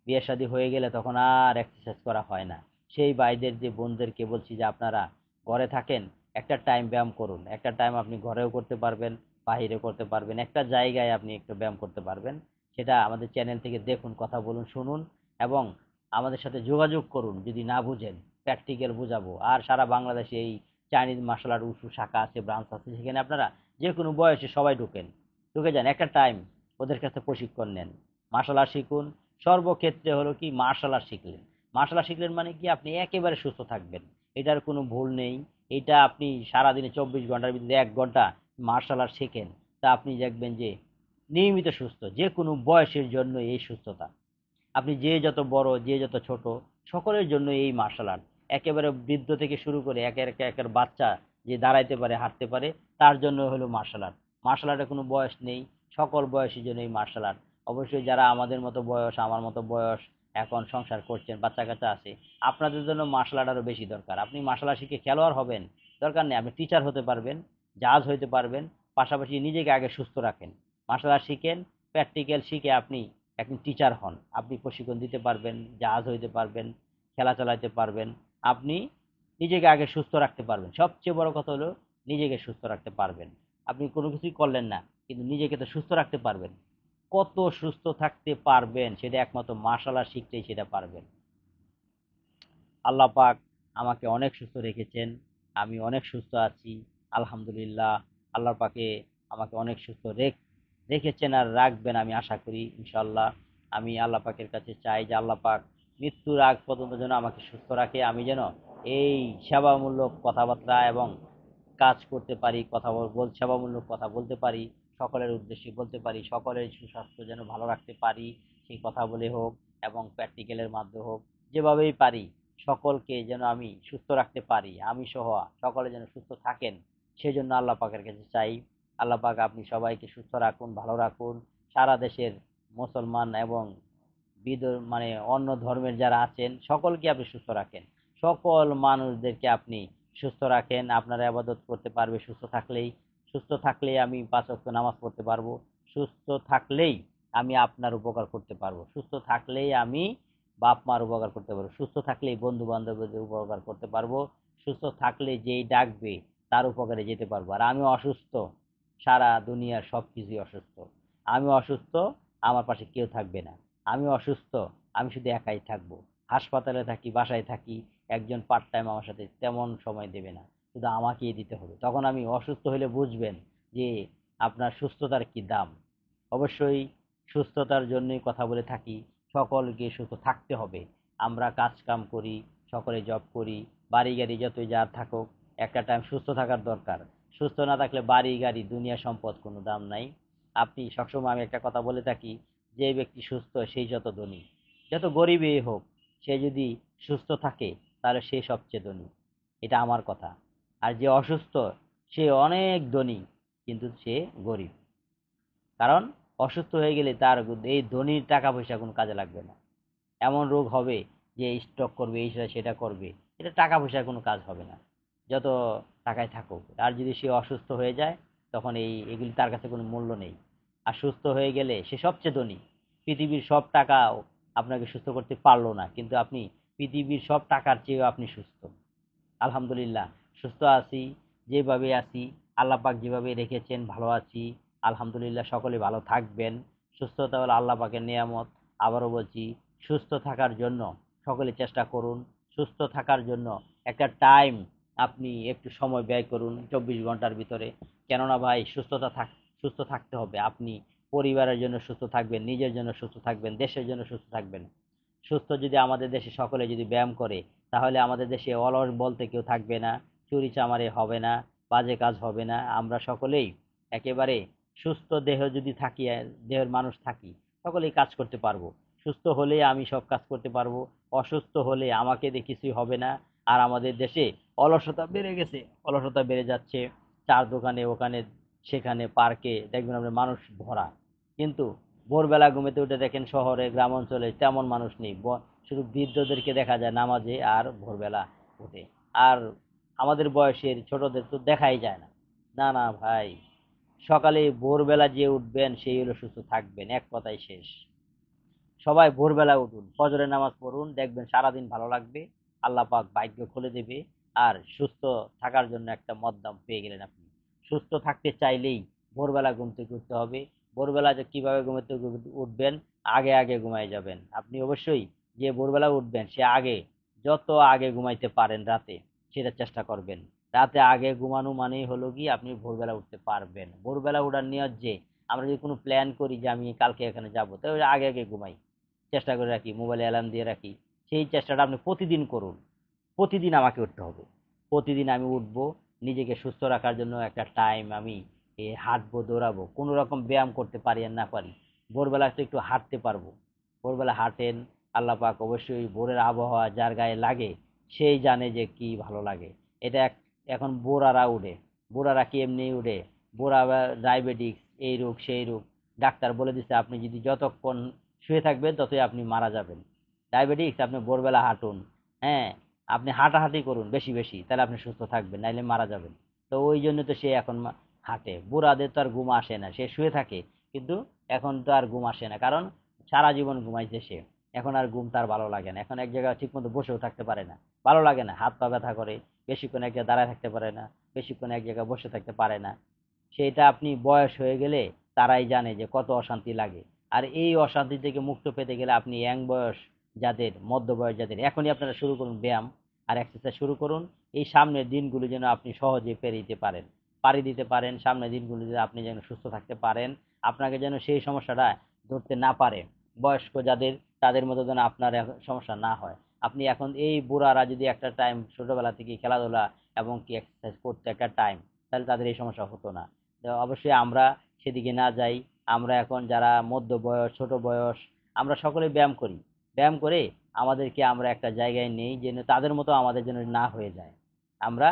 Speaker 1: বিয়ে শাদী হয়ে গেলে তখন আর এক্সারসাইজ করা হয় না। সেই ভাইদের যে বোনদেরকে বলছি যে আপনারা ঘরে থাকেন, একটা টাইম ব্যায়াম করুন, একটা টাইম আপনি ঘরেও করতে পারবেন, বাহিরে করতে পারবেন, একটা জায়গায় আপনি একটু ব্যায়াম করতে পারবেন। সেটা আমাদের চ্যানেল থেকে দেখুন, কথা বলুন, শুনুন, এবং আমাদের সাথে যোগাযোগ করুন। যদি না বুঝেন, প্র্যাকটিক্যাল বুঝাবো। আর সারা বাংলাদেশে এই চাইনিজ মার্শাল আর্ট উশু শাখা আছে, ব্রাঞ্চ আছে, সেখানে আপনারা যে কোনো বয়সে সবাই ঢুকে যান, একটা টাইম ওদের কাছে প্রশিক্ষণ নেন, মার্শাল আর্ট শিখুন। সর্বক্ষেত্রে হলো কি, মার্শাল আর্ট শিখলেন, মার্শাল আর্ট শিখলেন মানে কি আপনি একেবারে সুস্থ থাকবেন, এটার কোনো ভুল নেই। এটা আপনি সারাদিনে 24 ঘন্টার ভিতরে 1 ঘন্টা মার্শাল আর্ট শেখেন, তা আপনি দেখবেন যে নিয়মিত সুস্থ, যে কোনো বয়সের জন্য এই সুস্থতা। আপনি যে যত বড়, যে যত ছোট, সকলের জন্য এই মার্শাল আর্ট। একেবারে বৃদ্ধ থেকে শুরু করে একের বাচ্চা যে দাঁড়াইতে পারে, হাঁটতে পারে, তার জন্য হলো মার্শাল আর্ট। মার্শাল আর্টের কোনো বয়স নেই, সকল বয়সের জন্য এই মার্শাল আর্ট। অবশ্যই যারা আমাদের মতো বয়স, আমার মতো বয়স, এখন সংসার করছেন, বাচ্চা কাচ্চা আছে, আপনাদের জন্য মার্শাল আর্ট আরও বেশি দরকার। আপনি মার্শাল আর্ট শিখে খেলোয়াড় হবেন, দরকার নেই, আপনি টিচার হতে পারবেন, জাজ হতে পারবেন। পাশাপাশি নিজেকে আগে সুস্থ রাখেন, মার্শাল আর্ট শিখেন, প্র্যাকটিক্যাল শিখে আপনি একজন টিচার হন, আপনি প্রশিক্ষণ দিতে পারবেন, জাহাজ হইতে পারবেন, খেলা চালাতে পারবেন। আপনি নিজেকে আগে সুস্থ রাখতে পারবেন, সবচেয়ে বড় কথা হলো নিজেকে সুস্থ রাখতে পারবেন। আপনি কোনো কিছুই করলেন না, কিন্তু নিজেকে তো সুস্থ রাখতে পারবেন। কত সুস্থ থাকতে পারবেন সেটা একমাত্র মার্শাল আর্ট শিখলেই সেটা পারবেন। আল্লাহ পাক আমাকে অনেক সুস্থ রেখেছেন, আমি অনেক সুস্থ আছি, আলহামদুলিল্লাহ। আল্লাহ পাকে আমাকে অনেক সুস্থ রেখেছেন আর রাখবেন, আমি আশা করি ইনশাল্লাহ। আমি আল্লাহ পাকের কাছে চাই যে আল্লাহ পাক মৃত্যুর আগ পর্যন্ত যেন আমাকে সুস্থ রাখে, আমি যেন এই সেবামূলক কথাবার্তা এবং কাজ করতে পারি, সেবামূলক কথা বলতে পারি, সকলের উদ্দেশ্যে বলতে পারি, সকলের সুস্বাস্থ্য যেন ভালো রাখতে পারি, সেই কথা বলে হোক এবং প্র্যাকটিক্যালের মাধ্যমে হোক, যেভাবেই পারি সকলকে যেন আমি সুস্থ রাখতে পারি, আমি সহ সকলে যেন সুস্থ থাকেন, সেজন্য আল্লাহ পাকের কাছে চাই। আল্লাহ পাক আপনি সবাইকে সুস্থ রাখুন, ভালো রাখুন। সারা দেশের মুসলমান এবং মানে অন্য ধর্মের যারা আছেন সকলকে আপনি সুস্থ রাখেন, সকল মানুষদেরকে আপনি সুস্থ রাখেন। আপনারা ইবাদত করতে পারবে সুস্থ থাকলেই আমি 5 ওয়াক্ত নামাজ পড়তে পারবো, সুস্থ থাকলেই আমি আপনার উপকার করতে পারবো, সুস্থ থাকলেই আমি বাপ মার উপকার করতে পারবো, সুস্থ থাকলেই বন্ধু বান্ধবদের উপকার করতে পারবো, সুস্থ থাকলে যেই ডাকবে তার উপকারে যেতে পারবো। আর আমি অসুস্থ, সারা দুনিয়ার সব কিছুই অসুস্থ, আমি অসুস্থ, আমার পাশে কেউ থাকবে না, আমি অসুস্থ, আমি শুধু একাই থাকবো, হাসপাতালে থাকি, বাসায় থাকি, একজন পার্ট টাইম আমার সাথে তেমন সময় দেবে না, শুধু আমাকেই দিতে হবে। তখন আমি অসুস্থ হলে বুঝবেন যে আপনার সুস্থতার কি দাম। অবশ্যই সুস্থতার জন্যই কথা বলে থাকি, সকলকে সুস্থ থাকতে হবে। আমরা কাজ কাম করি, সকলে জব করি, বাড়ি গাড়ি যতই যার থাকুক, একটা টাইম সুস্থ থাকার দরকার। সুস্থ না থাকলে বাড়ি গাড়ি দুনিয়া সম্পদ কোনো দাম নাই। আপনি সবসময়, আমি একটা কথা বলে থাকি, যে ব্যক্তি সুস্থ সেই যত ধনী, যত গরিবই হোক, সে যদি সুস্থ থাকে তাহলে সে সবচেয়ে ধনী, এটা আমার কথা। আর যে অসুস্থ সে অনেক ধনী, কিন্তু সে গরিব। কারণ অসুস্থ হয়ে গেলে তার এই ধনীর টাকা পয়সা কোনো কাজে লাগবে না, এমন রোগ হবে যে স্ট্রোক করবে, এই সেটা করবে, এটা টাকা পয়সার কোনো কাজ হবে না, যত টাকায় থাকুক। আর যদি সে অসুস্থ হয়ে যায়, তখন এগুলি তার কাছে কোনো মূল্য নেই। আর সুস্থ হয়ে গেলে সে সবচেয়ে ধনী। পৃথিবীর সব টাকা আপনাকে সুস্থ করতে পারলো না, কিন্তু আপনি পৃথিবীর সব টাকার চেয়েও আপনি সুস্থ। আলহামদুলিল্লাহ, সুস্থ আছি, যেভাবে আছি, আল্লাহ পাক যেভাবে রেখেছেন ভালো আছি। আলহামদুলিল্লাহ সকলে ভালো থাকবেন। সুস্থতা হলো আল্লাহ পাকের নিয়ামত। আবারও বলছি, সুস্থ থাকার জন্য সকলে চেষ্টা করুন। সুস্থ থাকার জন্য একটা টাইম আপনি একটু সময় ব্যয় করুন 24 ঘন্টার ভিতরে। কেননা ভাই সুস্থ থাকতে হবে। আপনি পরিবারের জন্য সুস্থ থাকবেন, নিজের জন্য সুস্থ থাকবেন, দেশের জন্য সুস্থ থাকবেন। সুস্থ যদি আমাদের দেশে সকলে যদি ব্যায়াম করে, তাহলে আমাদের দেশে অলস বলতে কেউ থাকবে না, চুরি চামারি হবে না, বাজে কাজ হবে না। আমরা সকলেই একেবারে সুস্থ দেহ যদি থাকি, দেহের মানুষ থাকি, সকলেই কাজ করতে পারবো। সুস্থ হলে আমি সব কাজ করতে পারবো, অসুস্থ হলে আমাকে দিয়ে কিছুই হবে না। আর আমাদের দেশে অলসতা বেড়ে গেছে, অলসতা বেড়ে যাচ্ছে। চার দোকানে ওখানে সেখানে পার্কে দেখবেন আপনার মানুষ ভরা, কিন্তু ভোরবেলা ঘুমেতে উঠে দেখেন শহরে গ্রাম অঞ্চলে তেমন মানুষ নেই। শুধু বৃদ্ধদেরকে দেখা যায় নামাজে আর ভোরবেলা উঠে। আর আমাদের বয়সের ছোটদের তো দেখাই যায় না। না না ভাই, সকালে ভোরবেলা যে উঠবেন সেই হলো সুস্থ থাকবেন, এক কথাই শেষ। সবাই ভোরবেলা উঠুন, ফজরের নামাজ পড়ুন, দেখবেন সারাদিন ভালো লাগবে। আল্লাহ পাক ভাগ্য খুলে দেবে। আর সুস্থ থাকার জন্য একটা মদ্দাম পেয়ে গেলেন আপনি। সুস্থ থাকতে চাইলেই ভোরবেলা ঘুম থেকে উঠতে হবে। ভোরবেলা যে কিভাবে ঘুম থেকে উঠবেন, আগে আগে ঘুমায় যাবেন আপনি। অবশ্যই যে ভোরবেলা উঠবেন সে আগে, যত আগে ঘুমাইতে পারেন রাতে, সেটা চেষ্টা করবেন। রাতে আগে ঘুমানো মানেই হলো কি আপনি ভোরবেলা উঠতে পারবেন। ভোরবেলা উঠার নিয়ত যে, আমরা যদি কোনো প্ল্যান করি যে আমি কালকে এখানে যাবো, তাহলে আগে আগে ঘুমাই, চেষ্টা করে রাখি, মোবাইলে অ্যালার্ম দিয়ে রাখি। সেই চেষ্টাটা আপনি প্রতিদিন করুন। প্রতিদিন আমাকে উঠতে হবে, প্রতিদিন আমি উঠবো। নিজেকে সুস্থ রাখার জন্য একটা টাইম আমি হাঁটবো, দৌড়াবো, কোনো রকম ব্যায়াম করতে পারি আর না পারি, ভোরবেলা একটু হাঁটতে পারবো। ভোরবেলা হাঁটেন, আল্লাহ পাক অবশ্যই ভোরের আবহাওয়া যার গায়ে লাগে সেই জানে যে কি ভালো লাগে। এটা এখন বুড়ারা উঠে, বুড়ারা কি এমনি উঠে? বুড়া ডায়াবেটিক্স, এই রোগ সেই রোগ, ডাক্তার বলে দিচ্ছে আপনি যদি যতক্ষণ শুয়ে থাকবেন ততই আপনি মারা যাবেন। ডায়াবেটিক্স, আপনি ভোরবেলা হাঁটুন। হ্যাঁ, আপনি হাঁটাহাঁটি করুন বেশি বেশি, তাহলে আপনি সুস্থ থাকবেন, নাইলে মারা যাবেন। তো ওই জন্য তো সে এখন হাঁটে। বুড়াদের তো আর ঘুম আসে না, সে শুয়ে থাকে, কিন্তু এখন তো আর ঘুম আসে না, কারণ সারা জীবন ঘুমাইছে সে। এখন আর ঘুম তার ভালো লাগে না, এখন এক জায়গায় ঠিক মতো বসেও থাকতে পারে না, ভালো লাগে না, হাত পা ব্যথা করে, বেশিক্ষণ এক জায়গায় দাঁড়ায় থাকতে পারে না, বেশিক্ষণ এক জায়গায় বসে থাকতে পারে না। সেটা আপনি বয়স হয়ে গেলে তারাই জানে যে কত অশান্তি লাগে। আর এই অশান্তি থেকে মুক্ত পেতে গেলে আপনি ইয়াং বয়স যাদের, মধ্য বয়স যাদের, এখনই আপনারা শুরু করুন ব্যায়াম আর এক্সারসাইজ শুরু করুন। এই সামনের দিনগুলো যেন আপনি সহজে পাড়ি দিতে পারেন, সামনের দিনগুলো যেন আপনি যেন সুস্থ থাকতে পারেন, আপনাকে যেন সেই সমস্যাটা ধরতে না পারে। বয়স্ক যাদের, তাদের মতো যেন আপনার সমস্যা না হয়। আপনি এখন এই বুড়ারা যদি একটা টাইম ছোটবেলা থেকে খেলাধুলা এবং কি এক্সারসাইজ করতে একটা টাইম, তাহলে তাদের এই সমস্যা হতো না। তো অবশ্যই আমরা সেদিকে না যাই। আমরা এখন যারা মধ্য বয়স, ছোট বয়স, আমরা সকলে ব্যায়াম করি। ব্যায়াম করে আমাদেরকে আমরা একটা জায়গায় নেই যেন তাদের মতো আমাদের যেন না হয়ে যায়। আমরা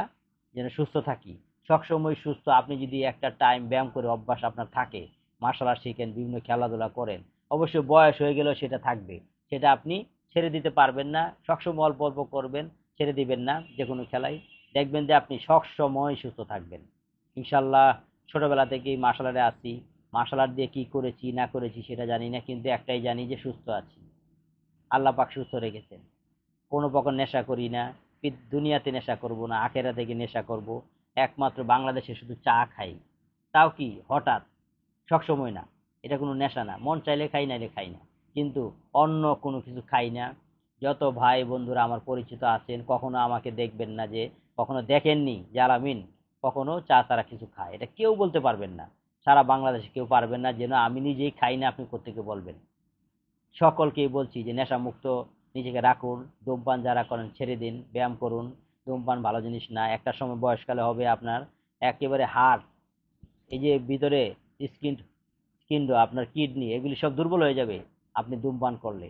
Speaker 1: যেন সুস্থ থাকি, সবসময় সুস্থ। আপনি যদি একটা টাইম ব্যায়াম করে অভ্যাস আপনার থাকে, মার্শাল আর্ট শিখেন, বিভিন্ন খেলাধুলা করেন, অবশ্যই বয়স হয়ে গেলেও সেটা থাকবে। সেটা আপনি ছেড়ে দিতে পারবেন না। সবসময় অল্প অল্প করবেন, ছেড়ে দিবেন না যে কোনো খেলাই। দেখবেন যে আপনি সবসময় সুস্থ থাকবেন ইনশাল্লাহ। ছোটবেলা থেকেই মার্শাল আর্টে আছি, মার্শাল আর্ট দিয়ে কি করেছি না করেছি সেটা জানি না, কিন্তু একটাই জানি যে সুস্থ আছি। আল্লাহ পাক সুস্থ রেখেছেন। কোনো প্রকার নেশা করি না, দুনিয়াতে নেশা করব না, আখেরা থেকে নেশা করব। একমাত্র বাংলাদেশে শুধু চা খাই, তাও কি হঠাৎ, সবসময় না। এটা কোনো নেশা না, মন চাইলে খাই, নাইলে খাই না। কিন্তু অন্য কোনো কিছু খাই না। যত ভাই বন্ধুরা আমার পরিচিত আছেন, কখনো আমাকে দেখবেন না যে, কখনো দেখেননি যে আলামিন কখনো চা ছাড়া কিছু খায়, এটা কেউ বলতে পারবেন না। সারা বাংলাদেশে কেউ পারবেন না, যেন আমি নিজেই খাই না আপনি কোত্থেকে বলবেন। সকলকেই বলছি যে নেশামুক্ত নিজেকে রাখুন। ধূমপান যারা করেন ছেড়ে দিন, ব্যায়াম করুন। ধূমপান ভালো জিনিস না, একটা সময় বয়সকালে হবে আপনার একেবারে হার্ট, এই যে ভিতরে স্কিন, আপনার কিডনি, এগুলি সব দুর্বল হয়ে যাবে আপনি ধূমপান করলে।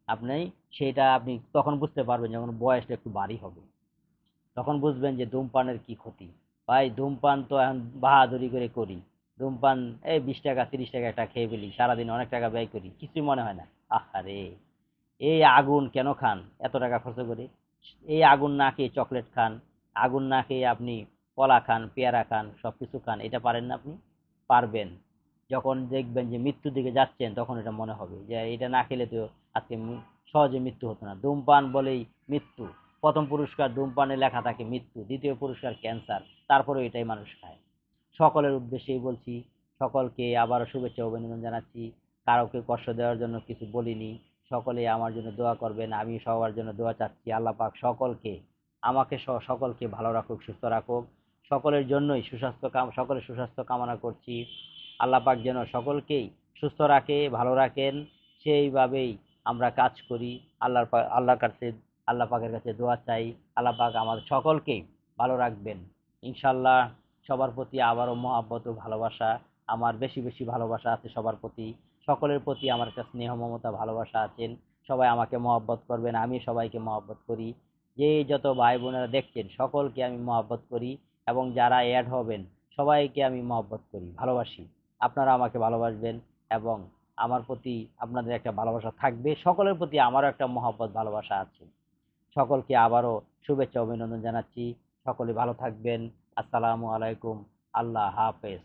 Speaker 1: আপনি সেটা আপনি তখন বুঝতে পারবেন যখন বয়সটা একটু ভারী হবে, তখন বুঝবেন যে ধূমপানের কি ক্ষতি। ভাই ধূমপান তো এখন বাহাদুরি করে করি। ধূমপান এই 20 টাকা 30 টাকা একটা খেয়ে ফেলি, সারাদিন অনেক টাকা ব্যয় করি, কিছুই মনে হয় না। আহারে, এই আগুন কেন খান এত টাকা খরচ করে? এই আগুন না খেয়ে চকলেট খান, আগুন না খেয়ে আপনি কলা খান, পেয়ারা খান, সবকিছু খান, এটা পারেন না আপনি? পারবেন। যখন দেখবেন যে মৃত্যুর দিকে যাচ্ছেন, তখন এটা মনে হবে যে এটা না খেলে তো আজকে সহজে মৃত্যু হতো না। ধূমপান বলেই মৃত্যু। প্রথম পুরস্কার ধূমপানে লেখা থাকে মৃত্যু, দ্বিতীয় পুরস্কার ক্যান্সার, তারপরে এটাই মানুষ খায়। সকলের উদ্দেশ্যেই বলছি, সকলকে আবারও শুভেচ্ছা অভিনন্দন জানাচ্ছি। কারোকে কষ্ট দেওয়ার জন্য কিছু বলিনি। সকলে আমার জন্য দোয়া করবেন, আমি সবার জন্য দোয়া চাচ্ছি। আল্লাহ পাক সকলকে, আমাকে সহ সকলকে ভালো রাখুক, সুস্থ রাখুক। সকলের জন্যই সকলের সুস্বাস্থ্য কামনা করছি। আল্লাহ পাক যেন সকলকেই সুস্থ রাখে, ভালো রাখেন, সেইভাবেই আমরা কাজ করি। আল্লাহর কাছে, আল্লাহ পাকের কাছে দোয়া চাই। আল্লাহ পাক আমাদের সকলকেই ভালো রাখবেন ইনশাল্লাহ। সবার প্রতি আবারও মহাব্বত ও ভালোবাসা, আমার বেশি বেশি ভালোবাসা আছে সবার প্রতি। সকলের প্রতি আমার একটা স্নেহ মমতা ভালোবাসা আছেন। সবাই আমাকে মহব্বত করবেন, আমি সবাইকে মহব্বত করি। যে যত ভাই বোনেরা দেখছেন সকলকে আমি মহব্বত করি, এবং যারা অ্যাড হবেন সবাইকে আমি মহব্বত করি, ভালোবাসি। আপনারা আমাকে ভালোবাসবেন, এবং আমার প্রতি আপনাদের একটা ভালোবাসা থাকবে। সকলের প্রতি আমারও একটা মহব্বত ভালোবাসা আছে। সকলকে আবারও শুভেচ্ছা অভিনন্দন জানাচ্ছি। সকলে ভালো থাকবেন। আসসালামু আলাইকুম। আল্লাহ হাফেজ।